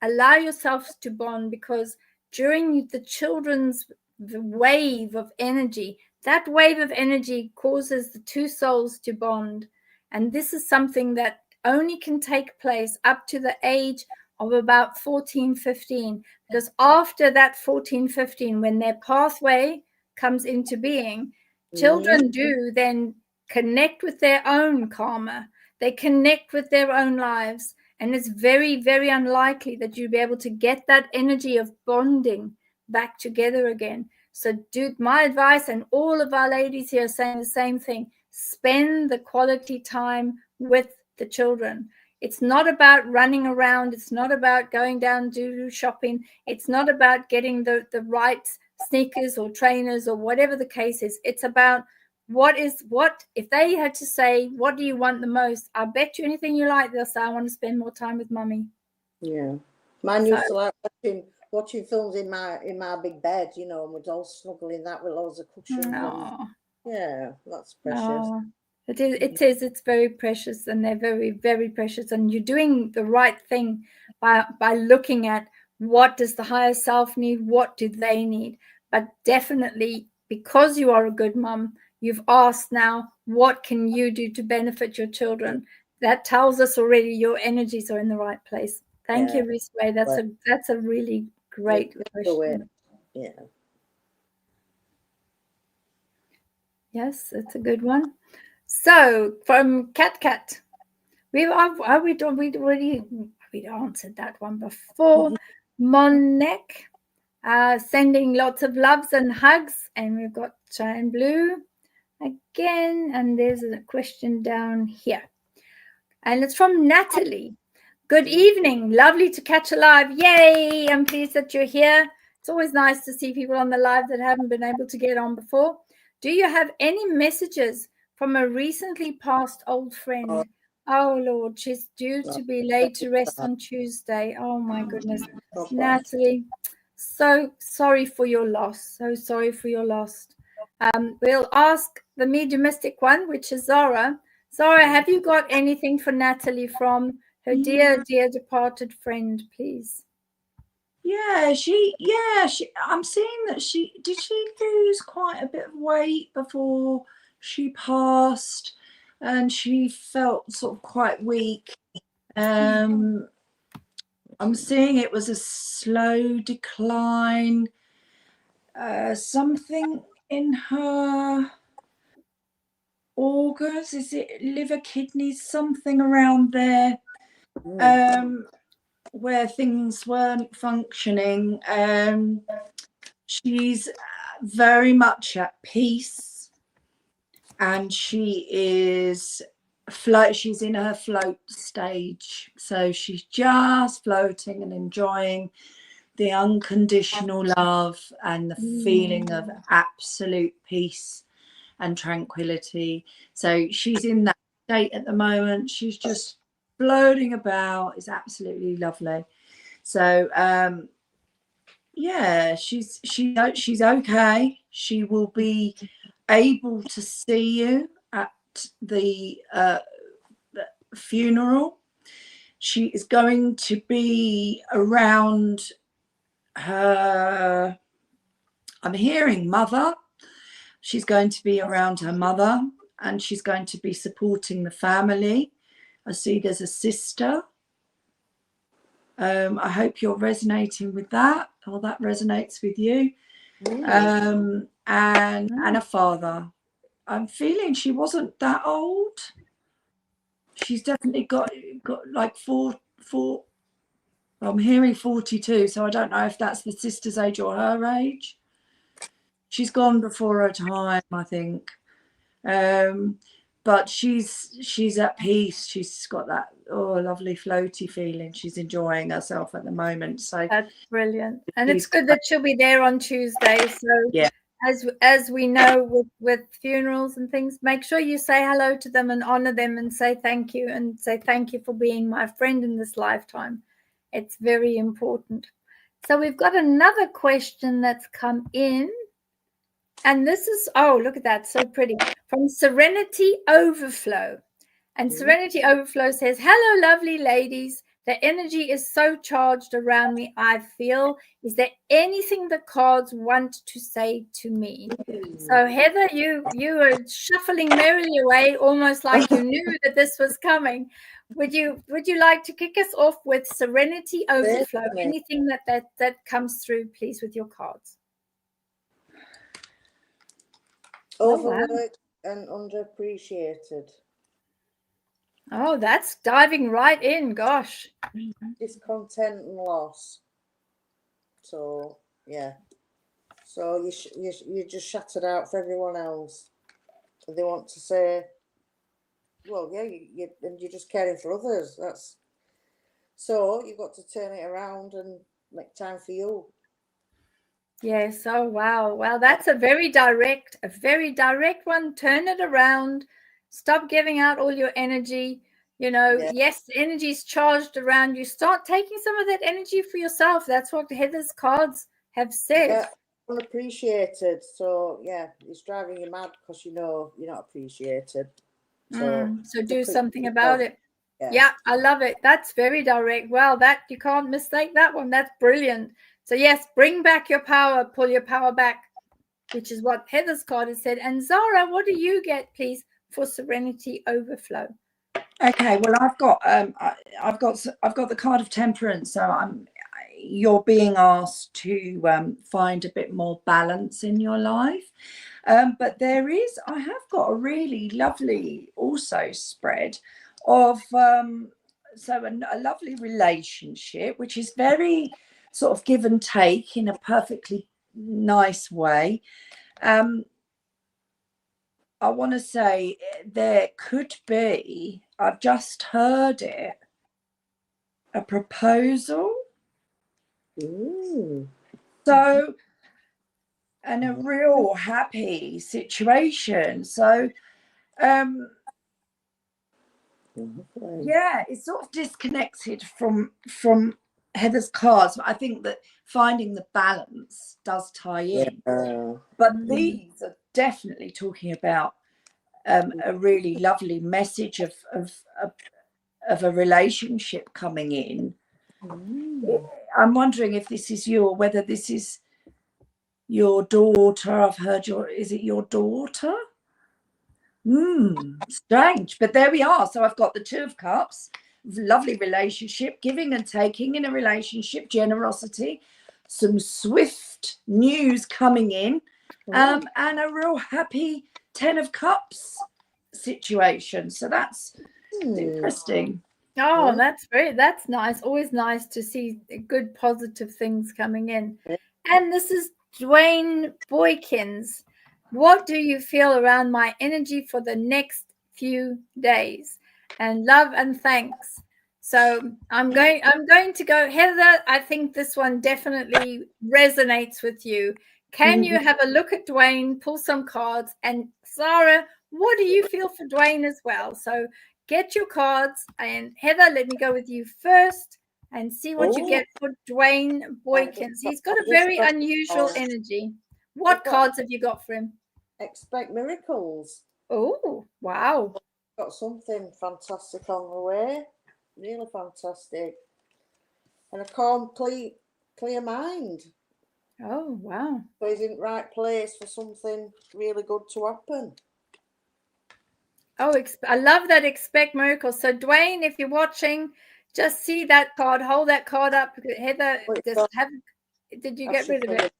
allow yourselves to bond, because during the children's wave of energy, that wave of energy causes the two souls to bond. And this is something that only can take place up to the age of about 14, 15, because after that 14, 15, when their pathway comes into being, children do then connect with their own karma. They connect with their own lives. And it's very, very unlikely that you'll be able to get that energy of bonding back together again. So my advice, and all of our ladies here are saying the same thing, spend the quality time with the children. It's not about running around. It's not about going down to do shopping. It's not about getting the right sneakers or trainers or whatever the case is. It's about what if they had to say, what do you want the most? I bet you anything you like, they'll say, I want to spend more time with mummy. Yeah. Mine used to like watching films in my big bed, you know, and we'd all snuggle in that with loads of cushions. Yeah, that's precious. It's very precious, and they're very, very precious. And you're doing the right thing by looking at, what does the higher self need? What do they need? But definitely, because you are a good mum, you've asked now, what can you do to benefit your children? That tells us already your energies are in the right place. Thank you, Reese Ray. That's a really great question. Yeah. Yes, it's a good one. So from Cat, we answered that one before. Monek, sending lots of loves and hugs, and we've got Cheyenne Blue again, and there's a question down here, and it's from Natalie. Good evening. Lovely to catch a live. Yay. I'm pleased that you're here. It's always nice to see people on the live that haven't been able to get on before. Do you have any messages from a recently passed old friend? Oh, Lord, she's due to be laid to rest on Tuesday. Oh, my goodness. Natalie, so sorry for your loss. So sorry for your loss. We'll ask the mediumistic one, which is Zara. Zara, have you got anything for Natalie from her dear departed friend, please? I'm seeing that she lose quite a bit of weight before she passed, and she felt sort of quite weak. I'm seeing it was a slow decline. Something in her organs, is it liver, kidneys, something around there, where things weren't functioning. She's very much at peace, and she is she's in her float stage, so she's just floating and enjoying the unconditional love and the feeling of absolute peace and tranquility. So she's in that state at the moment. She's just floating about. It's absolutely lovely. So yeah, she's okay. She will be able to see you at the funeral. She is going to be around her, I'm hearing mother. She's going to be around her mother, and she's going to be supporting the family. I see there's a sister. I hope you're resonating with that, or that resonates with you. And a father. I'm feeling she wasn't that old. She's definitely got like four. I'm hearing 42, so I don't know if that's the sister's age or her age. She's gone before her time, I think. But she's at peace. She's got that lovely floaty feeling. She's enjoying herself at the moment. So that's brilliant, and it's good that she'll be there on Tuesday. So yeah, as we know with funerals and things, make sure you say hello to them and honor them and say thank you, and say thank you for being my friend in this lifetime. It's very important. So we've got another question that's come in. And this is, oh, look at that, so pretty. From Serenity Overflow. And Serenity Overflow says, hello, lovely ladies. The energy is so charged around me, I feel. Is there anything the cards want to say to me? So, Heather, you were shuffling merrily away, almost like you knew that this was coming. Would you like to kick us off with Serenity Overflow? Anything that comes through, please, with your cards? Overworked and underappreciated. Oh, that's diving right in. Gosh. Discontent and loss. So yeah. So you just shattered out for everyone else. They want to say, well, yeah, you're just caring for others. That's so you've got to turn it around and make time for you. Yes. Oh, wow. Well, that's a very direct one. Turn it around. Stop giving out all your energy. You know, yes, the energy is charged around you. Start taking some of that energy for yourself. That's what Heather's cards have said. Yeah, unappreciated. So yeah, it's driving you mad because you know you're not appreciated. So do something about it. Yeah, I love it. That's very direct. Well, that you can't mistake that one. That's brilliant. So yes, bring back your power, pull your power back, which is what Heather's card has said. And Zara, what do you get, please, for Serenity Overflow? Okay, well, I've got the card of Temperance, so you're being asked to find a bit more balance in your life. But I have got a really lovely also spread of a lovely relationship, which is very sort of give and take in a perfectly nice way. I want to say there could be, I've just heard it, a proposal. Ooh. So, and a real happy situation. So, yeah, it's sort of disconnected from Heather's cards, but I think that finding the balance does tie in. But these are definitely talking about a really lovely message of a relationship coming in. I'm wondering if this is whether this is your daughter. I've heard is it your daughter? Strange, but there we are. So I've got the Two of Cups, lovely relationship, giving and taking in a relationship, generosity, some swift news coming in, and a real happy 10 of Cups situation. So that's interesting. Oh, that's nice. Always nice to see good positive things coming in. And this is Dwayne Boykins. What do you feel around my energy for the next few days? And love and thanks. So I'm going to go, Heather. I think this one definitely resonates with you. Can you have a look at Dwayne, pull some cards, and Sarah, what do you feel for Dwayne as well? So get your cards, and Heather, let me go with you first and see what you get for Dwayne Boykins. He's got a very unusual energy. What cards have you got for him? Expect miracles. Oh, wow. Got something fantastic on the way. Really fantastic. And a complete clear mind. Oh, wow. So he's in the right place for something really good to happen. Oh, I love that. Expect miracles. So Dwayne, if you're watching, just see that card, hold that card up. Heather, did you get rid of it?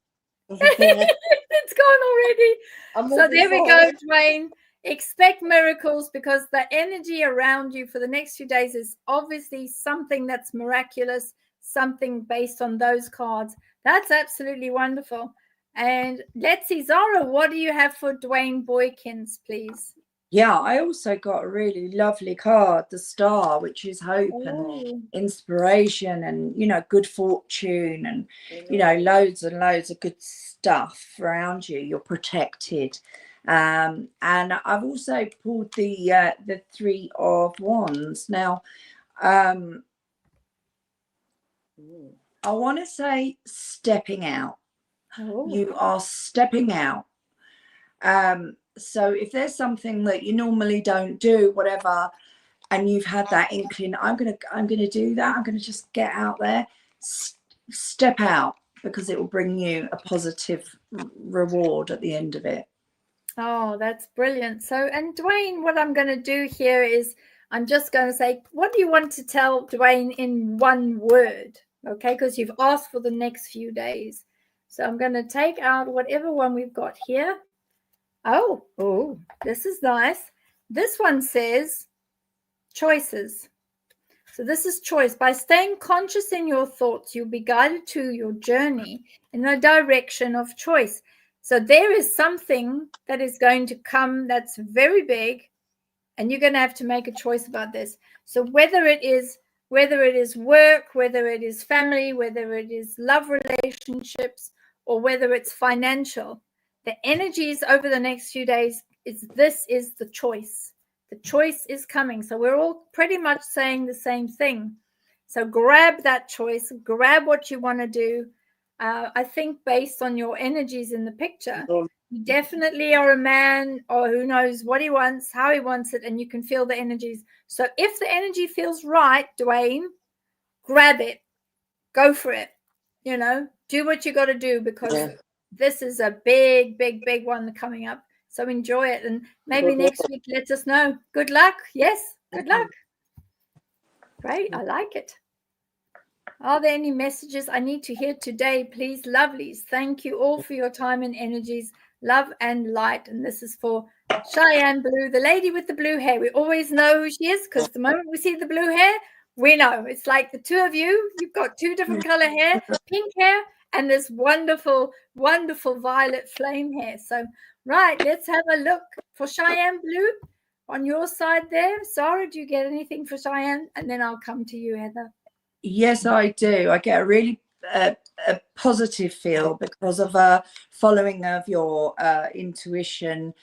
It's gone already. So there we go, Dwayne. Expect miracles, because the energy around you for the next few days is obviously something that's miraculous, something based on those cards. That's absolutely wonderful. And let's see, Zara, what do you have for Dwayne Boykins, please? Yeah, I also got a really lovely card, the Star, which is hope and inspiration and, good fortune and, loads and loads of good stuff around you. You're protected. And I've also pulled the Three of Wands. Now, I want to say stepping out. You are stepping out. So if there's something that you normally don't do, whatever, and you've had that inkling, I'm gonna do that. I'm gonna just get out there, step out, because it will bring you a positive reward at the end of it. Oh, that's brilliant. So, and Dwayne, what I'm going to do here is I'm just going to say, what do you want to tell Dwayne in one word? Okay, because you've asked for the next few days. So I'm going to take out whatever one we've got here. Oh, this is nice. This one says choices. So this is choice. By staying conscious in your thoughts, you'll be guided to your journey in a direction of choice. So there is something that is going to come that's very big, and you're going to have to make a choice about this. So whether it is work, whether it is family, whether it is love relationships, or whether it's financial, the energies over the next few days is the choice. The choice is coming. So we're all pretty much saying the same thing. So grab that choice, grab what you want to do. I think based on your energies in the picture, you definitely are a man, or who knows what he wants, how he wants it, and you can feel the energies. So if the energy feels right, Dwayne, grab it, go for it. Do what you got to do, because this is a big, big, big one coming up. So enjoy it, and maybe next week let us know. Good luck. Yes, good luck. Great, I like it. Are there any messages I need to hear today, please, lovelies? Thank you all for your time and energies. Love and light. And this is for Cheyenne Blue, the lady with the blue hair. We always know who she is, because the moment we see the blue hair, we know. It's like the two of you. You've got two different color hair, pink hair, and this wonderful, wonderful violet flame hair. So, right, let's have a look for Cheyenne Blue on your side there. Sarah, do you get anything for Cheyenne? And then I'll come to you, Heather. Yes, I do. I get a really a positive feel because of following of your intuition.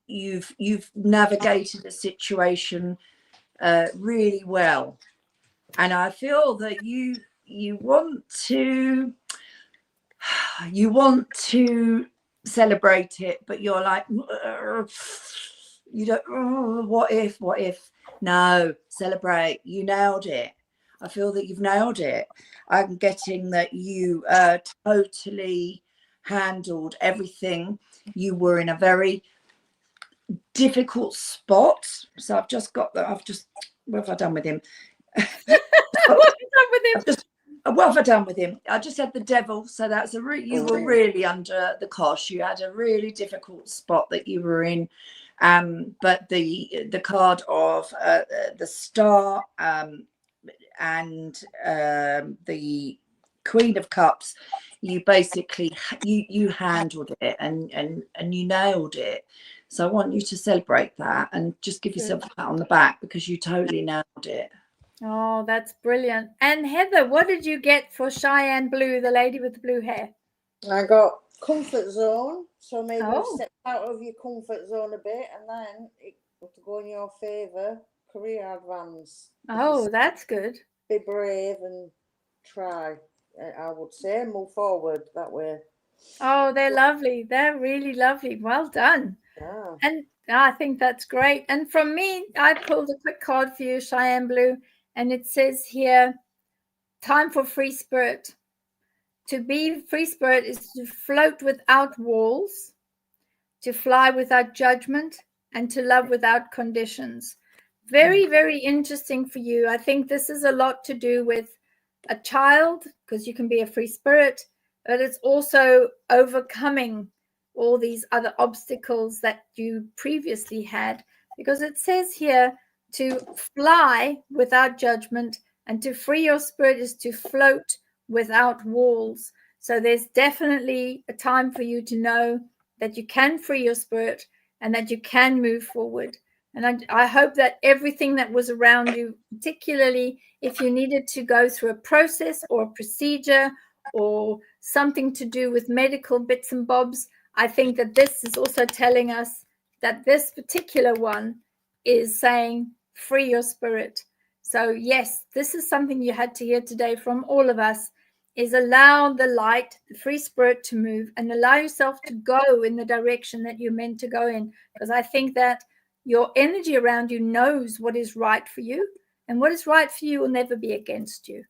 You've navigated a situation really well, and I feel that you want to celebrate it, but you're like, you don't, what if? No, celebrate. You nailed it. I feel that you've nailed it. I'm getting that you totally handled everything. You were in a very difficult spot. So I've just got that. What have I done with him? What have you done with him? What have I done with him? I just had the devil. So that's you were really under the cosh. You had a really difficult spot that you were in. But the card of the star and the Queen of Cups, you basically you handled it and you nailed it. So I want you to celebrate that and just give yourself a pat on the back because you totally nailed it. Oh, that's brilliant. And Heather, what did you get for Cheyenne Blue, the lady with the blue hair? I got comfort zone, so maybe Oh. step out of your comfort zone a bit, and then it will go in your favour. Career advance. Oh, that's good. Be brave and try. I would say move forward that way. Oh, they're lovely. They're really lovely. Well done. Yeah. And I think that's great. And from me, I pulled a quick card for you, Cheyenne Blue, and it says here, time for free spirit. To be free spirit is to float without walls, to fly without judgment, and to love without conditions. Very, very interesting for you. I think this is a lot to do with a child, because you can be a free spirit, but it's also overcoming all these other obstacles that you previously had, because it says here to fly without judgment, and to free your spirit is to float without walls. So there's definitely a time for you to know that you can free your spirit and that you can move forward. And I hope that everything that was around you, particularly if you needed to go through a process or a procedure or something to do with medical bits and bobs, I think that this is also telling us that this particular one is saying, free your spirit. So yes, this is something you had to hear today from all of us, is allow the light, the free spirit to move and allow yourself to go in the direction that you're meant to go in. Because I think that your energy around you knows what is right for you, and what is right for you will never be against you.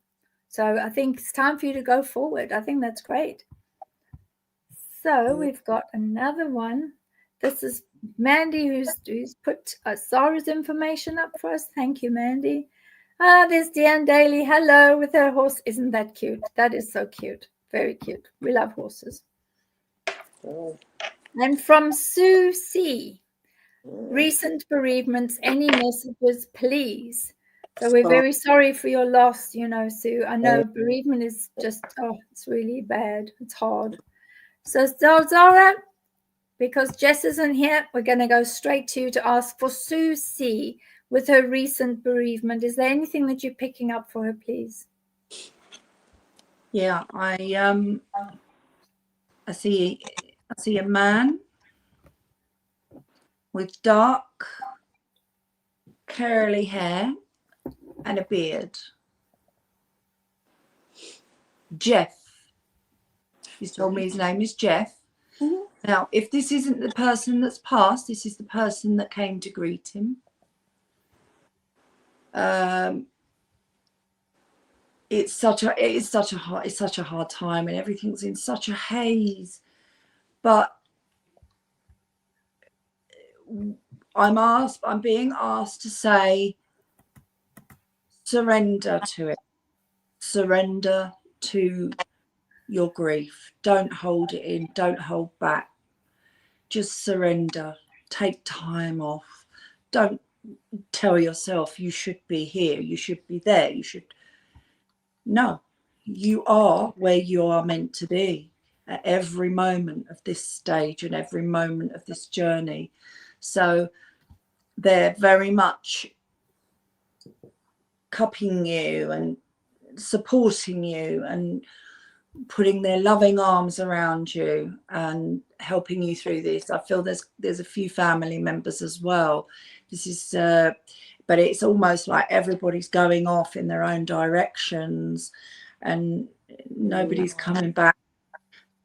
So I think it's time for you to go forward. I think that's great. So we've got another one. This is Mandy, who's put SARA's information up for us. Thank you, Mandy. There's Deanne Daly. Hello, with her horse. Isn't that cute? That is so cute. Very cute. We love horses. Oh. And from Sue C. Recent bereavements, any messages, please? So we're very sorry for your loss, Sue. I know bereavement is just, it's really bad. It's hard. So Zara, because Jess isn't here, we're going to go straight to you to ask for Sue C. with her recent bereavement. Is there anything that you're picking up for her, please? Yeah, I see a man with dark curly hair and a beard. Jeff. He's told me his name is Jeff. Mm-hmm. Now, if this isn't the person that's passed, this is the person that came to greet him. It's such a hard time, and everything's in such a haze. But I'm being asked to say, surrender to it. Surrender to your grief. Don't hold it in. Don't hold back. Just surrender. Take time off. Don't tell yourself you should be here, you should be there, No, you are where you are meant to be at every moment of this stage and every moment of this journey. So they're very much cupping you and supporting you and putting their loving arms around you and helping you through this. I feel there's a few family members as well. This is but it's almost like everybody's going off in their own directions and nobody's coming back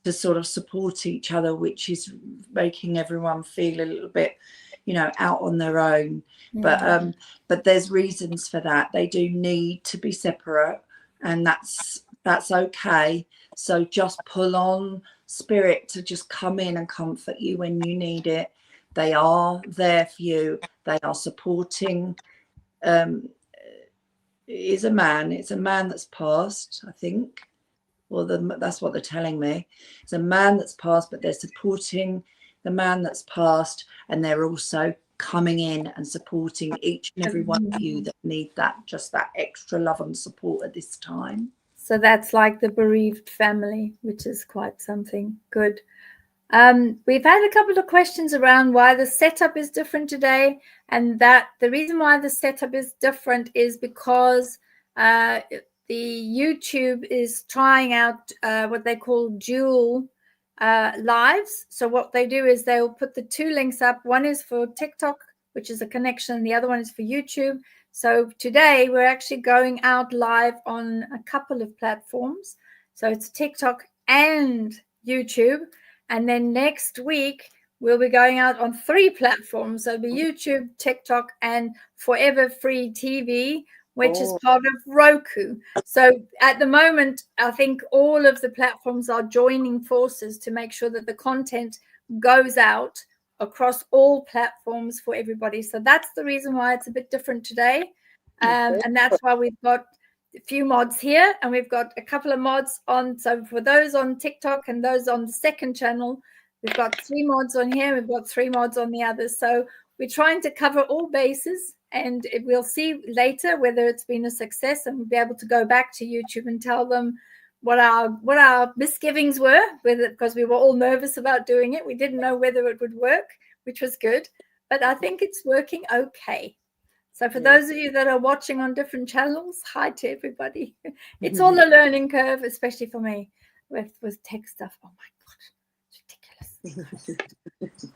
to sort of support each other, which is making everyone feel a little bit, you know, out on their own. But there's reasons for that. They do need to be separate, and that's okay. So just pull on spirit to just come in and comfort you when you need it. They are there for you. They are supporting. It's a man that's passed, I think. Well, that's what they're telling me. It's a man that's passed, but they're supporting the man that's passed, and they're also coming in and supporting each and every one of you that need that, just that extra love and support at this time. So that's like the bereaved family, which is quite something. Good. We've had a couple of questions around why the setup is different today, and that the reason why the setup is different is because the YouTube is trying out what they call dual lives. So what they do is they'll put the two links up. One is for TikTok, which is a connection. The other one is for YouTube. So today we're actually going out live on a couple of platforms. So it's TikTok and YouTube. And then next week, we'll be going out on 3 platforms. So it'll be YouTube, TikTok, and Forever Free TV, which is part of Roku. So at the moment, I think all of the platforms are joining forces to make sure that the content goes out across all platforms for everybody. So that's the reason why it's a bit different today. And that's why we've got a few mods here, and we've got a couple of mods on. So for those on TikTok and those on the second channel, we've got 3 mods on here. We've got 3 mods on the others. So we're trying to cover all bases, and we'll see later whether it's been a success, and we'll be able to go back to YouTube and tell them what our misgivings were, because we were all nervous about doing it. We didn't know whether it would work, which was good, but I think it's working okay. So for those of you that are watching on different channels, hi to everybody. It's all a learning curve, especially for me with tech stuff. Oh my God, it's ridiculous.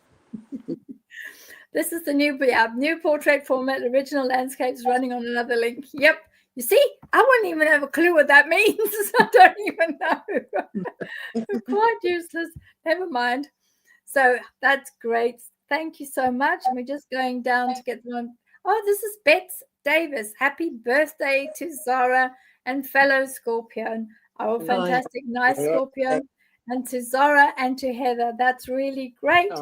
This is the new portrait format, original landscapes running on another link. Yep. You see, I wouldn't even have a clue what that means. I don't even know. Quite useless. Never mind. So that's great. Thank you so much. And we're just going down to get them. Oh, this is Bets Davis. Happy birthday to Zara and fellow Scorpion. Oh, fantastic. Nice Scorpio. And to Zara and to Heather. That's really great.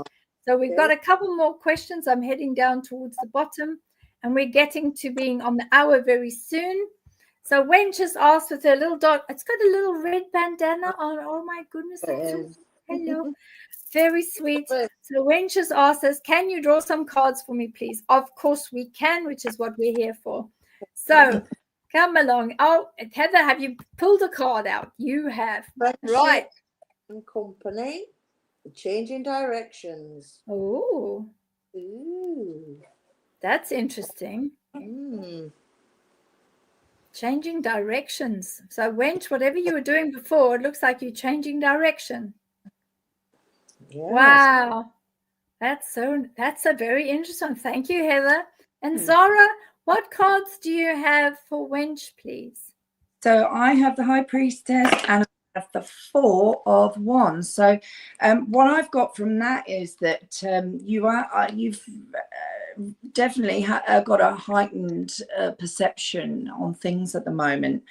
So we've got a couple more questions. I'm heading down towards the bottom, and we're getting to being on the hour very soon. So Wench has asked with her little dog. It's got a little red bandana on. Oh, my goodness. Hello. Very sweet. So Wench has asked us, can you draw some cards for me, please? Of course we can, which is what we're here for. So come along. Oh, Heather, have you pulled a card out? You have. Right. And company. Changing directions. Oh. Ooh. That's interesting. Changing directions. So Wench, whatever you were doing before, it looks like you're changing direction. Yes. Wow. That's a very interesting. Thank you, Heather. And Zara, what cards do you have for Wench, please? So I have the High Priestess and I have the 4 of Wands. So what I've got from that is that you've definitely got a heightened perception on things at the moment.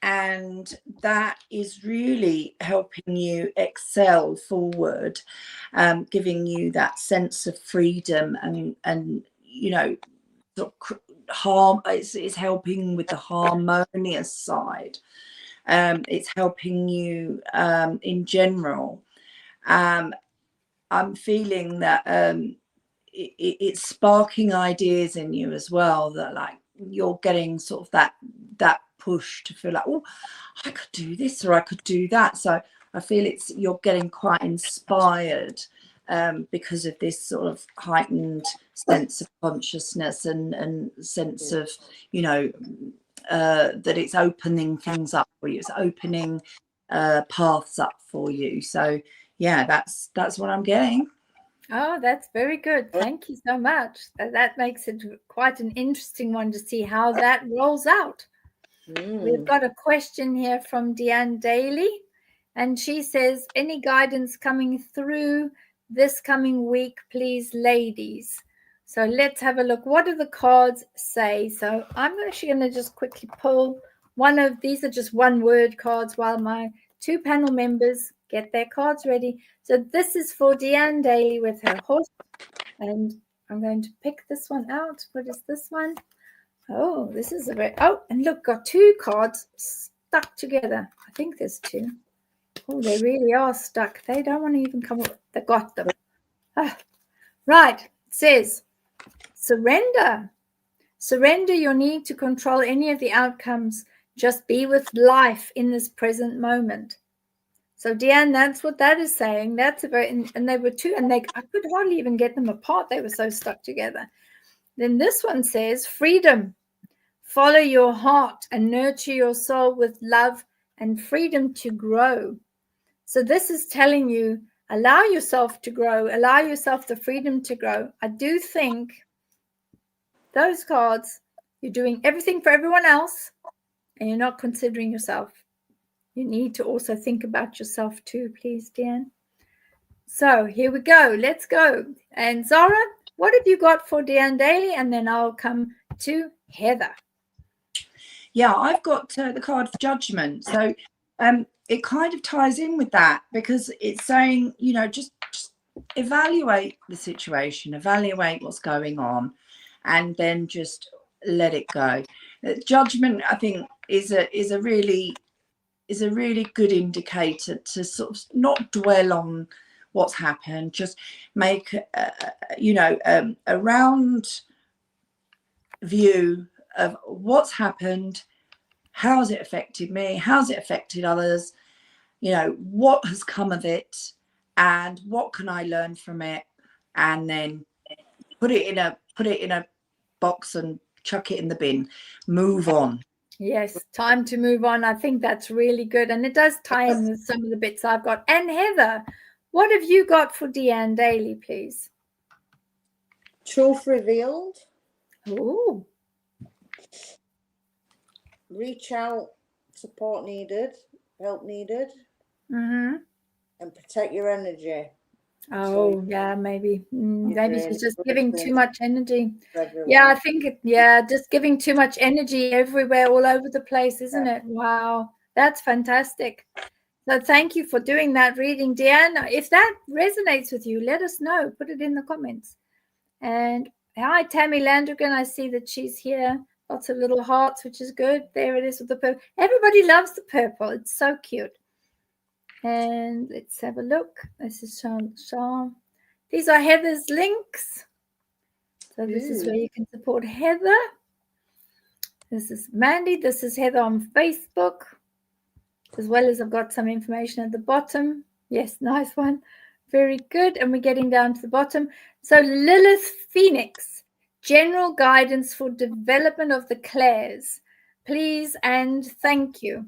And that is really helping you excel forward, giving you that sense of freedom and you know, it's helping with the harmonious side. It's helping you in general. I'm feeling that it's sparking ideas in you as well, that like you're getting sort of that push to feel like, oh, I could do this or I could do that. So I feel you're getting quite inspired because of this sort of heightened sense of consciousness and sense of, you know, that it's opening things up for you. It's opening paths up for you. So yeah, that's what I'm getting. Oh, that's very good. Thank you so much. That makes it quite an interesting one to see how that rolls out. We've got a question here from Deanne Daly, and she says, any guidance coming through this coming week, please, ladies? So let's have a look. What do the cards say? So I'm actually going to just quickly pull one of these. Are just one word cards while my two panel members get their cards ready. So this is for Deanne Daly with her horse, and I'm going to pick this one out. What is this one? Oh, this is a very, oh, and look, got two cards stuck together. I think there's two. Oh, they really are stuck. They don't want to even come up. They got them. Ah, right. It says, surrender. Surrender your need to control any of the outcomes. Just be with life in this present moment. So, Deanne, that's what that is saying. That's a very, and they were two, and I could hardly even get them apart. They were so stuck together. Then this one says, freedom. Follow your heart and nurture your soul with love and freedom to grow. So this is telling you, allow yourself to grow, allow yourself the freedom to grow. I do think those cards, you're doing everything for everyone else and you're not considering yourself. You need to also think about yourself too, please, Deanne. So here we go. Let's go. And Zara, what have you got for Deanne Daly? And then I'll come to Heather. Yeah, I've got the card of judgment. So it kind of ties in with that, because it's saying, you know, just evaluate the situation, evaluate what's going on, and then just let it go. Judgment, I think, is a really good indicator to sort of not dwell on what's happened, just make a round view of what's happened, how's it affected me, how's it affected others, you know, what has come of it, and what can I learn from it, and then put it in a box and chuck it in the bin, move on. Yes, time to move on. I think that's really good, and it does tie in with some of the bits I've got. And Heather, what have you got for Deanne Daly, please? Truth revealed. Oh. Reach out, support needed, help needed, and protect your energy. Oh, yeah, maybe. Maybe really she's just giving too much energy. everywhere. Yeah, I think, just giving too much energy everywhere, all over the place, isn't it? Wow, that's fantastic. So thank you for doing that reading, Deanne. If that resonates with you, let us know. Put it in the comments. And hi, Tammy Landrigan. I see that she's here. Lots of little hearts, which is good. There it is with the purple. Everybody loves the purple. It's so cute. And let's have a look. This is Sean. These are Heather's links. So this is where you can support Heather. This is Mandy. This is Heather on Facebook. As well as I've got some information at the bottom. Yes, nice one. Very good. And we're getting down to the bottom. So Lilith Phoenix, general guidance for development of the clairs. Please and thank you.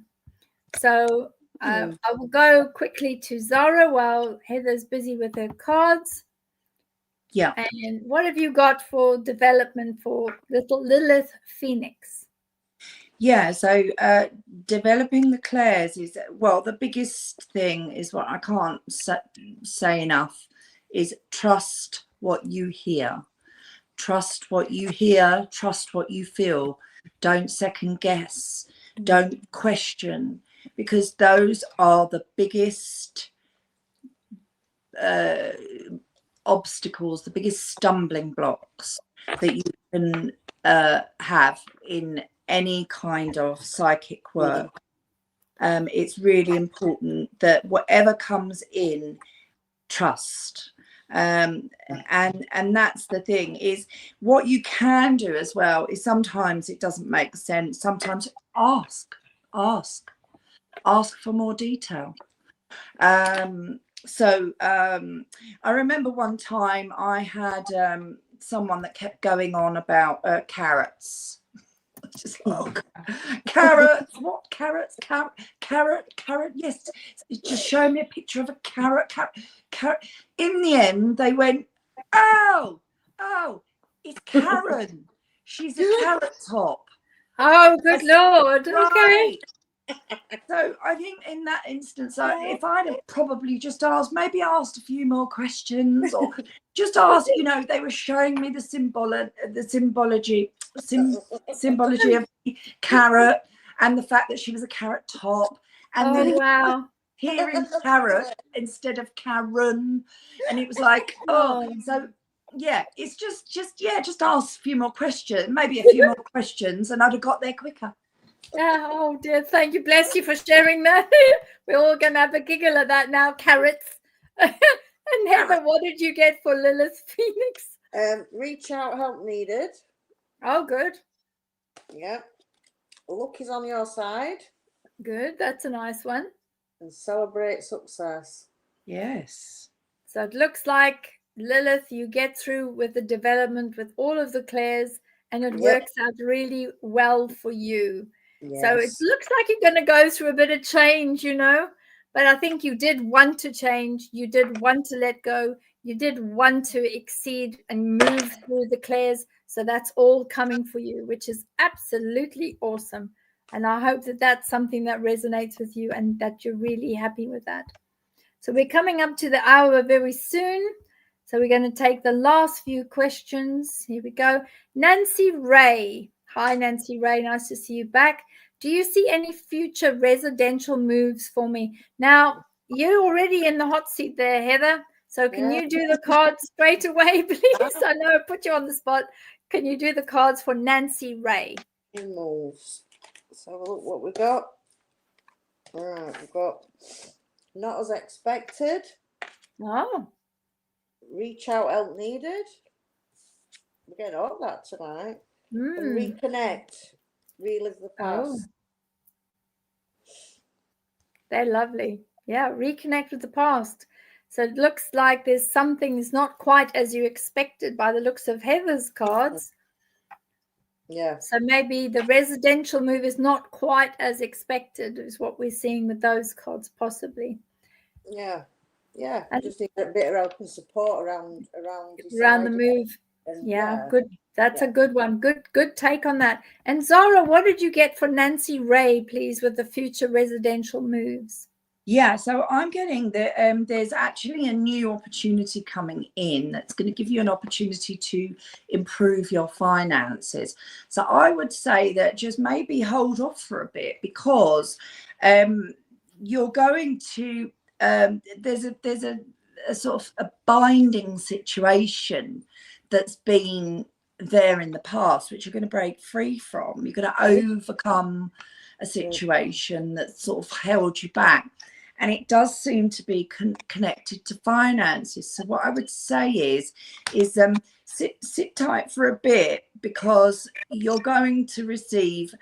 So I will go quickly to Zara while Heather's busy with her cards. Yeah. And what have you got for development for little Lilith Phoenix? Yeah, so developing the clairs is, well, the biggest thing is what I can't say enough is trust what you hear. Trust what you hear, trust what you feel. Don't second guess, don't question, because those are the biggest obstacles, the biggest stumbling blocks that you can have in any kind of psychic work. It's really important that whatever comes in, trust. And that's the thing, is what you can do as well is sometimes it doesn't make sense. Sometimes ask for more detail. So I remember one time I had someone that kept going on about carrots. Just like, oh, carrots, what carrots? Carrot, yes. Just show me a picture of a carrot. In the end, they went, oh, it's Karen. She's a carrot top. Oh, good Lord. Okay. Right. So I think in that instance, if I'd have probably just asked a few more questions, or just asked, they were showing me the symbology of carrot and the fact that she was a carrot top, and then wow, hearing carrot instead of Karen, and it was like, so yeah, it's just ask a few more questions, maybe a few more questions, and I'd have got there quicker. Oh dear, thank you, bless you for sharing that. We're all gonna have a giggle at that now. Carrots. And Heather, what did you get for Lilith Phoenix? Reach out, help needed. Oh, good. Yeah. Luck is on your side. Good, that's a nice one. And celebrate success. Yes. So it looks like, Lilith, you get through with the development with all of the clairs, and it works out really well for you. Yes. So it looks like you're going to go through a bit of change, but I think you did want to change. You did want to let go. You did want to exceed and move through the clairs. So that's all coming for you, which is absolutely awesome. And I hope that that's something that resonates with you and that you're really happy with that. So we're coming up to the hour very soon. So we're going to take the last few questions. Here we go. Nancy Ray. Hi, Nancy Ray. Nice to see you back. Do you see any future residential moves for me? Now, you're already in the hot seat there, Heather. So can you do the cards straight away, please? I know I put you on the spot. Can you do the cards for Nancy Ray? Moves. Let's have a look what we got. All right, we've got not as expected. Oh. Reach out, help needed. We're getting all that tonight. And reconnect. Relive the past. They're lovely. Yeah, reconnect with the past. So it looks like there's something is not quite as you expected by the looks of Heather's cards. Yeah. So maybe the residential move is not quite as expected, is what we're seeing with those cards, possibly. Yeah. Yeah. And just need a bit of help and support around the move. Yeah, good. That's a good one. Good take on that. And Zara, what did you get for Nancy Ray, please, with the future residential moves? Yeah, so I'm getting that there's actually a new opportunity coming in that's going to give you an opportunity to improve your finances. So I would say that just maybe hold off for a bit, because you're going to there's a sort of a binding situation that's been there in the past, which you're going to break free from. You're going to overcome a situation that sort of held you back. And it does seem to be connected to finances. So what I would say is sit tight for a bit, because you're going to receive,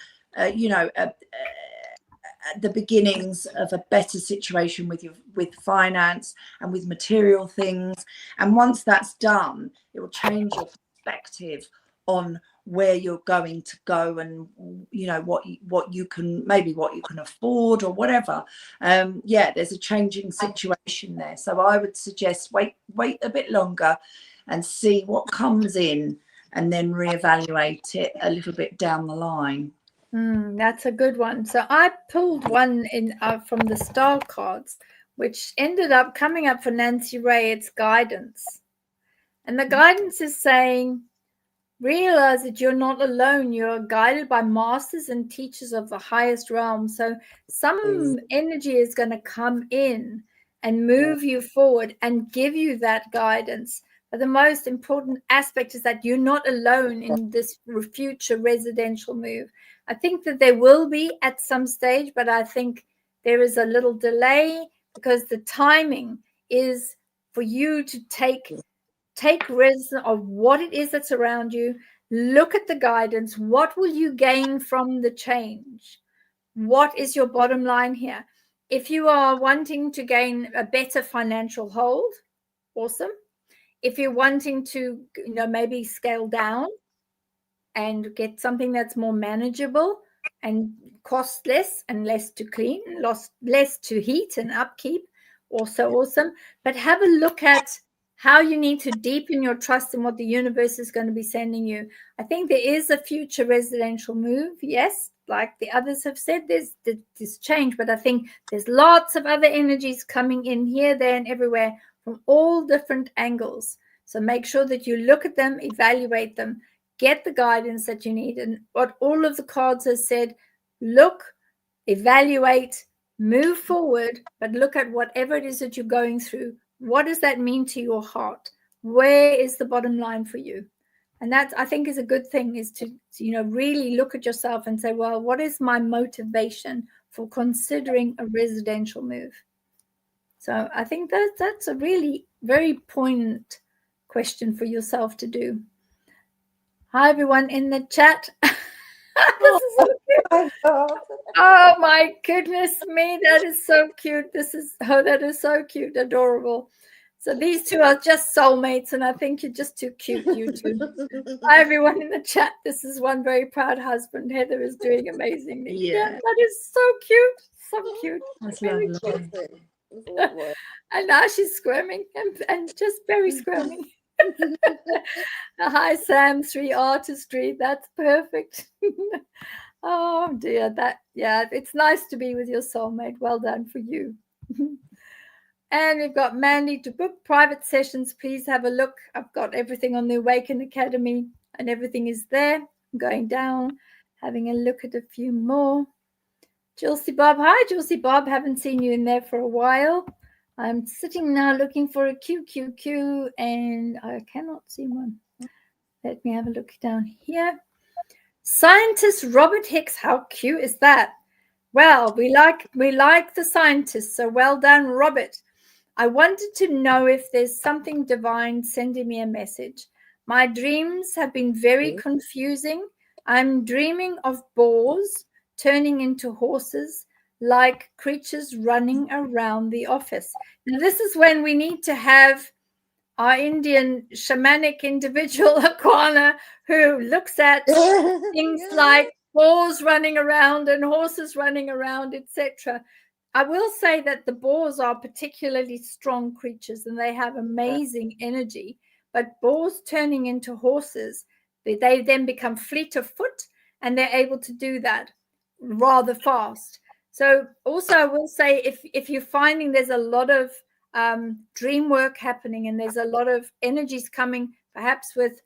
the beginnings of a better situation with finance and with material things. And once that's done, it will change your perspective on where you're going to go, and what you can afford or whatever. There's a changing situation there, so I would suggest wait a bit longer and see what comes in, and then reevaluate it a little bit down the line. That's a good one. So I pulled one in from the star cards, which ended up coming up for Nancy Ray. It's guidance, and the guidance is saying, realize that you're not alone. You're guided by masters and teachers of the highest realm. So some energy is going to come in and move you forward and give you that guidance. But the most important aspect is that you're not alone in this future residential move. I think that there will be at some stage, but I think there is a little delay, because the timing is for you to take residence of what it is that's around you. Look at the guidance. What will you gain from the change? What is your bottom line here? If you are wanting to gain a better financial hold, awesome. If you're wanting to, maybe scale down and get something that's more manageable and cost less and less to clean, less to heat and upkeep, also awesome. But have a look at how you need to deepen your trust in what the universe is going to be sending you. I think there is a future residential move. Yes, like the others have said, there's this change, but I think there's lots of other energies coming in here, there, and everywhere from all different angles. So make sure that you look at them, evaluate them, get the guidance that you need. And what all of the cards have said, look, evaluate, move forward, but look at whatever it is that you're going through. What does that mean to your heart? Where is the bottom line for you? And that, I think, is a good thing, is to really look at yourself and say, well, what is my motivation for considering a residential move? So I think that's a really very poignant question for yourself to do. Hi, everyone in the chat. This is so cute. Oh my goodness me, that is so cute. That is so cute, adorable. So these two are just soulmates, and I think you're just too cute, you two. Hi, everyone in the chat. This is one very proud husband. Heather is doing amazingly. Yeah, that is so cute. So cute. That's very lovely. cute. And now she's squirming and just very squirming. Hi, Sam. 3 Artistry. That's perfect. Oh dear, it's nice to be with your soulmate. Well done for you. And we've got Mandy to book private sessions. Please have a look. I've got everything on the Awaken Academy, and everything is there. I'm going down, having a look at a few more. Julesy Bob. Hi, Julesy Bob. Haven't seen you in there for a while. I'm sitting now looking for a QQQ, and I cannot see one. Let me have a look down here. Scientist Robert Hicks. How cute is that? Well, we like the scientists, so well done, Robert. I wanted to know if there's something divine sending me a message. My dreams have been very confusing. I'm dreaming of boars turning into horses, like creatures running around the office. Now, this is when we need to have our Indian shamanic individual, AKWANA, who looks at things like boars running around and horses running around, etc. I will say that the boars are particularly strong creatures and they have amazing energy, but boars turning into horses, they then become fleet of foot, and they're able to do that rather fast. So also I will say, if you're finding there's a lot of dream work happening and there's a lot of energies coming, perhaps with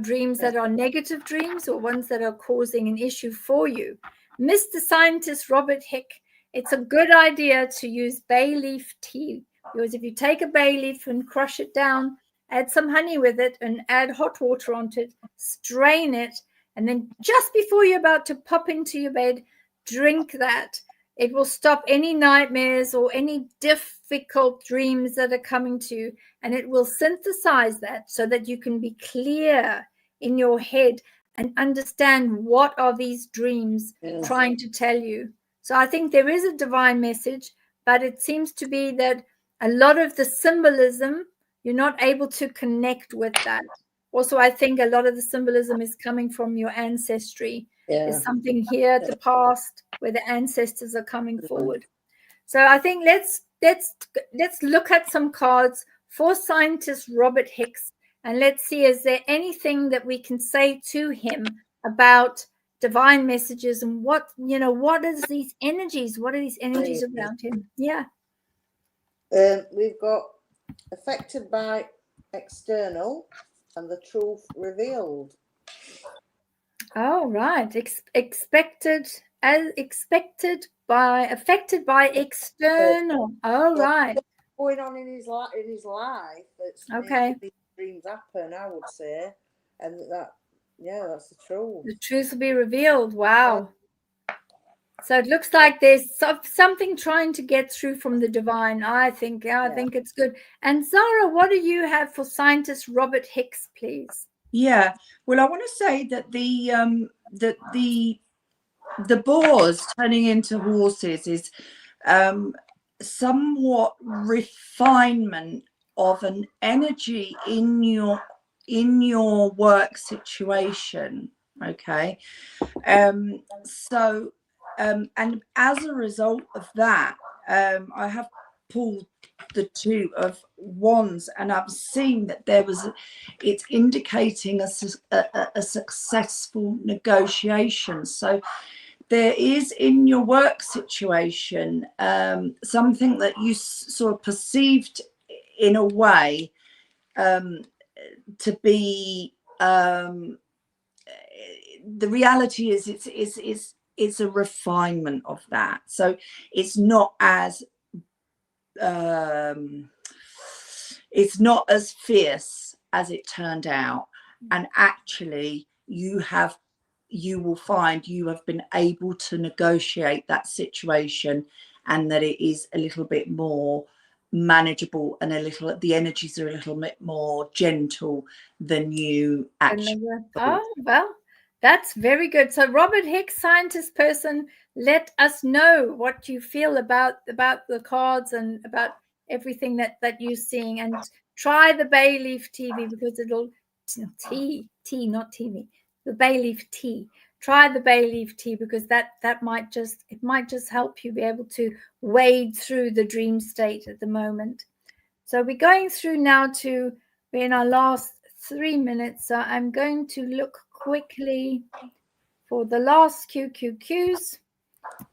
dreams that are negative dreams or ones that are causing an issue for you, Mr. Scientist Robert Hick, it's a good idea to use bay leaf tea, because if you take a bay leaf and crush it down, add some honey with it and add hot water onto it, strain it, and then just before you're about to pop into your bed, drink that. It will stop any nightmares or any difficult dreams that are coming to you, and it will synthesize that so that you can be clear in your head and understand what are these dreams trying to tell you. So I think there is a divine message, but it seems to be that a lot of the symbolism, you're not able to connect with that. Also, I think a lot of the symbolism is coming from your ancestry. There's something here at the past where the ancestors are coming forward. So I think let's look at some cards for Scientist Robert Hicks, and let's see, is there anything that we can say to him about divine messages and what is these energies? What are these energies around him? Yeah. We've got affected by external and the truth revealed. Oh, right. Affected by external. Oh, right. Going on in his life that's okay. These dreams happen, I would say, and that's the truth. The truth will be revealed. Wow. So it looks like there's something trying to get through from the divine. I think it's good. And Zara, what do you have for Scientist Robert Hicks, please? Yeah, well, I want to say that the boars turning into horses is somewhat refinement of an energy in your work situation. Okay. So and as a result of that, I have pulled the Two of Wands, and I've seen that it's indicating a successful negotiation. So there is in your work situation something that you sort of perceived in a way to be the reality is it's a refinement of that. So it's not as fierce as it turned out, and actually you will find you have been able to negotiate that situation, and that it is a little bit more manageable, and the energies are a little bit more gentle than you actually thought. Oh, well, that's very good. So Robert Hicks, scientist person, let us know what you feel about the cards and about everything that you're seeing, and try the bay leaf TV, because it'll not TV, the bay leaf tea. Try the bay leaf tea, because that might just help you be able to wade through the dream state at the moment. So we're going through now to, we're in our last 3 minutes. So I'm going to look quickly for the last QQQs.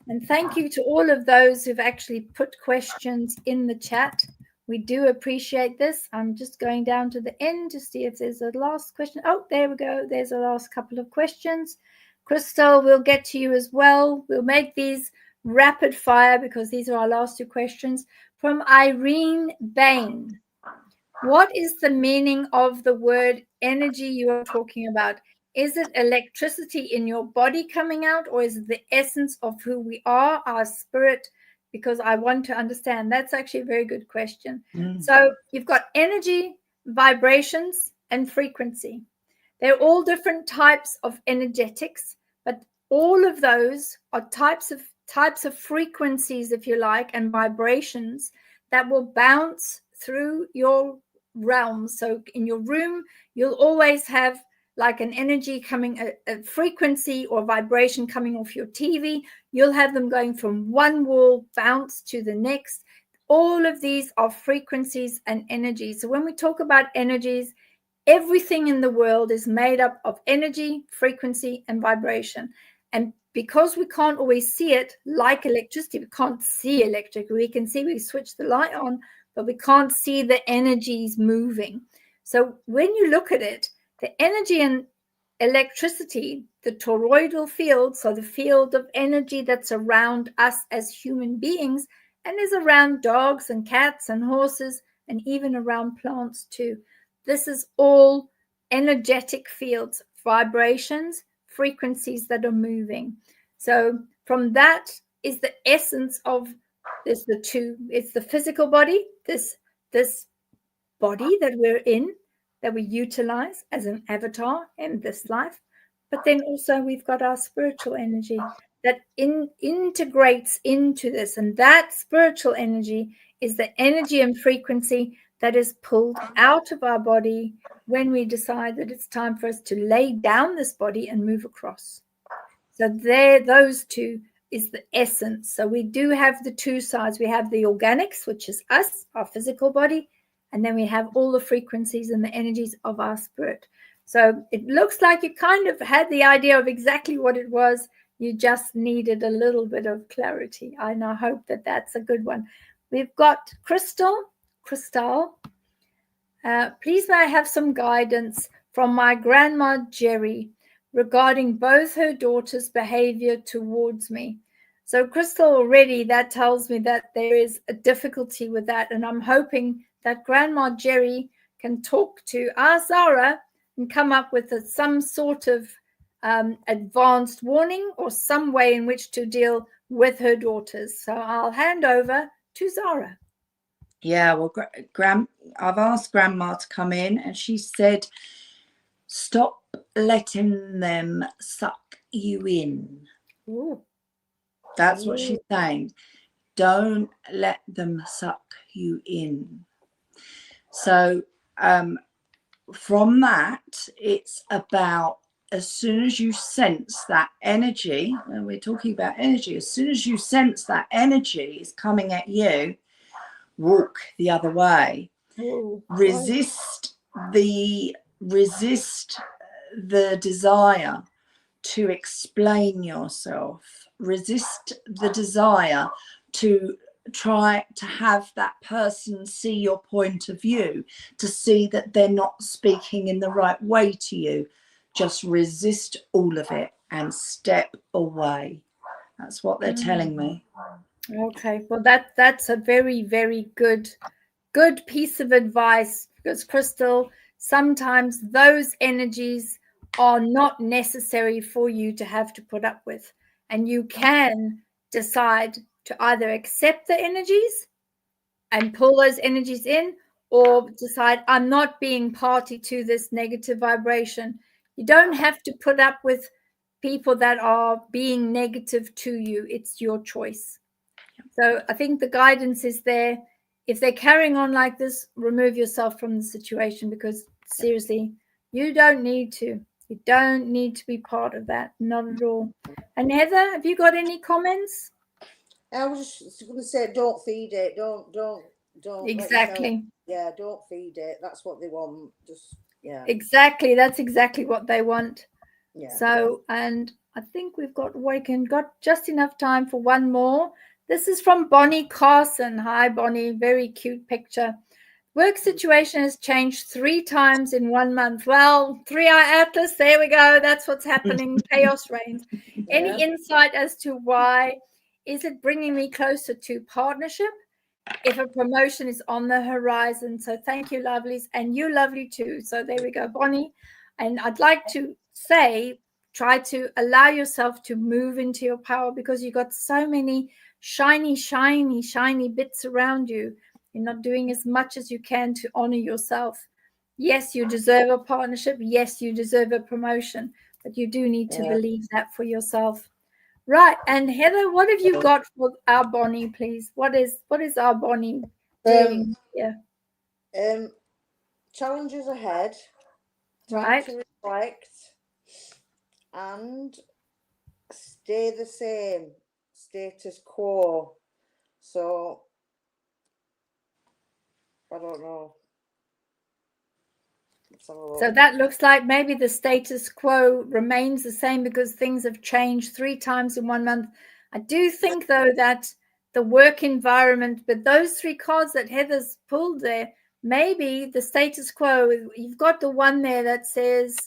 And thank you to all of those who've actually put questions in the chat. We do appreciate this. I'm just going down to the end to see if there's a last question. Oh, there we go. There's a last couple of questions. Crystal, we'll get to you as well. We'll make these rapid fire, because these are our last 2 questions. From Irene Bain. What is the meaning of the word energy you are talking about? Is it electricity in your body coming out, or is it the essence of who we are, our spirit? Because I want to understand. That's actually a very good question. So you've got energy, vibrations, and frequency. They're all different types of energetics, but all of those are types of frequencies, if you like, and vibrations that will bounce through your realms. So in your room, you'll always have like an energy coming, a frequency or vibration coming off your TV. You'll have them going from one wall bounce to the next. All of these are frequencies and energies. So when we talk about energies, everything in the world is made up of energy, frequency, and vibration. And because we can't always see it, like electricity, we can't see electric. We can see, we switch the light on, but we can't see the energies moving. So when you look at it, the energy and electricity, the toroidal field, so the field of energy that's around us as human beings, and is around dogs and cats and horses, and even around plants too. This is all energetic fields, vibrations, frequencies that are moving. So from that is the essence of this, it's the physical body, this body that we're in, that we utilize as an avatar in this life. But then also we've got our spiritual energy that integrates into this. And that spiritual energy is the energy and frequency that is pulled out of our body when we decide that it's time for us to lay down this body and move across. So those two is the essence. So we do have the 2 sides. We have the organics, which is us, our physical body, and then we have all the frequencies and the energies of our spirit. So it looks like you kind of had the idea of exactly what it was. You just needed a little bit of clarity. I now hope that that's a good one. We've got Crystal, please may I have some guidance from my grandma Jerry regarding both her daughters' behavior towards me. So Crystal, already that tells me that there is a difficulty with that, and I'm hoping that Grandma Jerry can talk to our SARA and come up with some sort of advanced warning or some way in which to deal with her daughters. So I'll hand over to Zara. Yeah, well, I've asked Grandma to come in, and she said, stop letting them suck you in. Ooh. That's what she's saying. don't let them suck you in. So from that, it's about, as soon as you sense that energy, and we're talking about energy, as soon as you sense that energy is coming at you, walk the other way. Oh, resist the desire to explain yourself. Resist the desire to try to have that person see your point of view, to see that they're not speaking in the right way to you. Just resist all of it and step away. That's what they're telling me. Okay, well that's a very, very good piece of advice, because Crystal, sometimes those energies are not necessary for you to have to put up with, and you can decide to either accept the energies and pull those energies in, or decide, I'm not being party to this negative vibration. You don't have to put up with people that are being negative to you. It's your choice. So I think the guidance is there. If they're carrying on like this, remove yourself from the situation, because seriously, you don't need to. You don't need to be part of that. Not at all. And Heather, have you got any comments? I was just going to say, don't feed it. Don't. Exactly. Yeah, don't feed it. That's what they want. Just, yeah. Exactly. That's exactly what they want. Yeah. So, and I think we've got just enough time for one more. This is from Bonnie Carson. Hi, Bonnie. Very cute picture. Work situation has changed 3 times in 1 month. Well, 3-eye atlas, there we go. That's what's happening. Chaos reigns. Any insight as to why? Is it bringing me closer to partnership? If a promotion is on the horizon. So thank you, lovelies. And you lovely too. So there we go, Bonnie. And I'd like to say, try to allow yourself to move into your power, because you've got so many shiny bits around you. You're not doing as much as you can to honor yourself. Yes, you deserve a partnership. Yes, you deserve a promotion, but you do need to believe that for yourself. Right. And Heather, what have you got for our Bonnie, please? What is our Bonnie doing here? Challenges ahead. Time Right. to reflect and stay the same. Status quo. So I don't know. So that looks like maybe the status quo remains the same, because things have changed 3 times in 1 month. I do think, though, that the work environment, but those 3 cards that Heather's pulled there, maybe the status quo, you've got the one there that says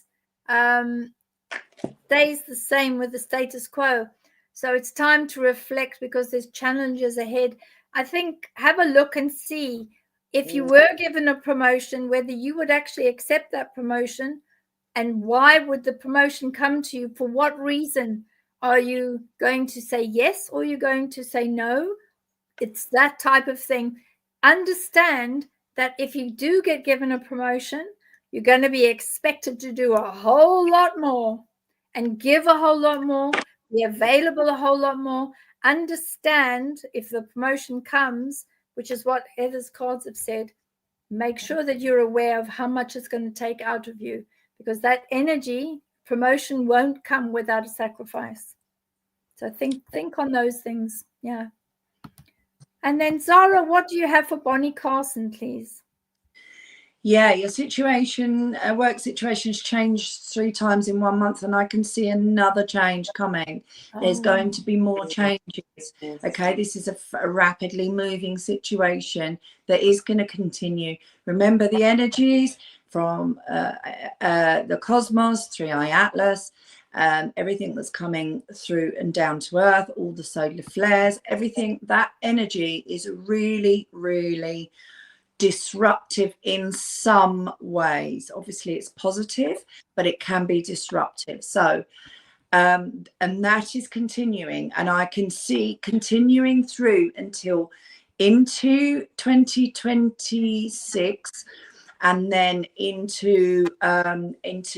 stays the same with the status quo. So it's time to reflect, because there's challenges ahead. I think have a look and see, if you were given a promotion, whether you would actually accept that promotion, and why would the promotion come to you? For what reason? Are you going to say yes, or are you going to say no? It's that type of thing. Understand that if you do get given a promotion, you're going to be expected to do a whole lot more and give a whole lot more, be available a whole lot more. Understand, if the promotion comes, which is what Heather's cards have said, make sure that you're aware of how much it's going to take out of you, because that energy, promotion won't come without a sacrifice. So think on those things. Yeah. And then Zara, what do you have for Bonnie Carson, please? Yeah, your situation, work situation's changed 3 times in 1 month, and I can see another change coming. There's going to be more changes. Okay, this is a rapidly moving situation that is going to continue. Remember the energies from the cosmos, 3-eye atlas, everything that's coming through and down to earth, all the solar flares, everything, that energy is really, really disruptive in some ways. Obviously it's positive, but it can be disruptive. So and that is continuing, and I can see continuing through until into 2026, and then into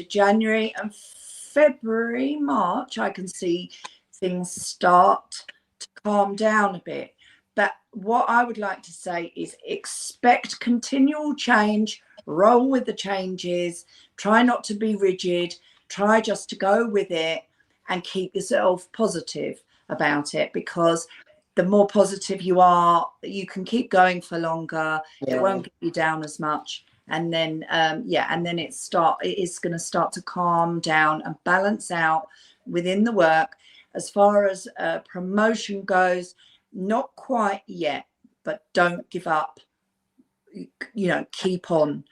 January and February, March. I can see things start to calm down a bit. But what I would like to say is expect continual change, roll with the changes, try not to be rigid, try just to go with it and keep yourself positive about it, because the more positive you are, you can keep going for longer. It won't get you down as much. And then, and then it is going to start to calm down and balance out within the work. As far as promotion goes, not quite yet, but don't give up. You know, keep on.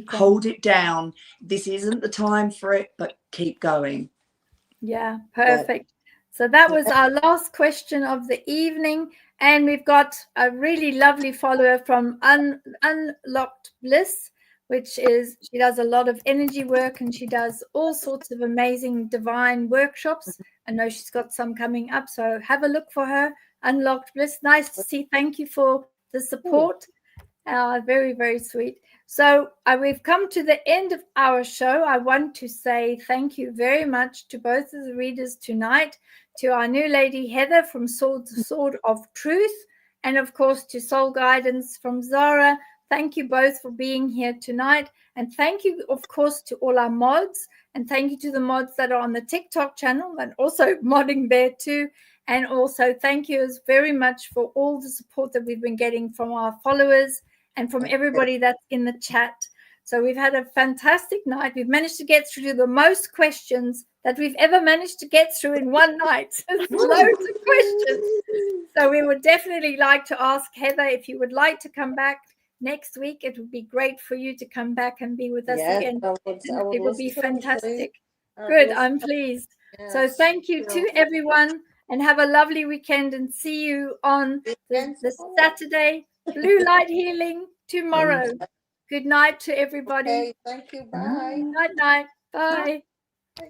Hold it down. This isn't the time for it, but keep going. Yeah, perfect. So that was our last question of the evening. And we've got a really lovely follower from Unlocked Bliss, which is, she does a lot of energy work and she does all sorts of amazing divine workshops. I know she's got some coming up, so have a look for her. Unlocked Bliss. Nice to see. Thank you for the support. Very, very sweet. So we've come to the end of our show. I want to say thank you very much to both of the readers tonight, to our new lady Heather from Sword of Truth, and of course to Soul Guidance from Zara. Thank you both for being here tonight. And thank you, of course, to all our mods. And thank you to the mods that are on the TikTok channel and also modding there too. And also thank you very much for all the support that we've been getting from our followers and from everybody that's in the chat. So we've had a fantastic night. We've managed to get through the most questions that we've ever managed to get through in one night. Loads of questions. So we would definitely like to ask Heather, if you would like to come back next week. It would be great for you to come back and be with us again. It would be fantastic. Good, I'm pleased. Yes. So thank you to everyone and have a lovely weekend, and see you on the Saturday Blue Light Healing tomorrow. Good night to everybody. Okay, thank you. Bye. Night, night. Bye. Bye.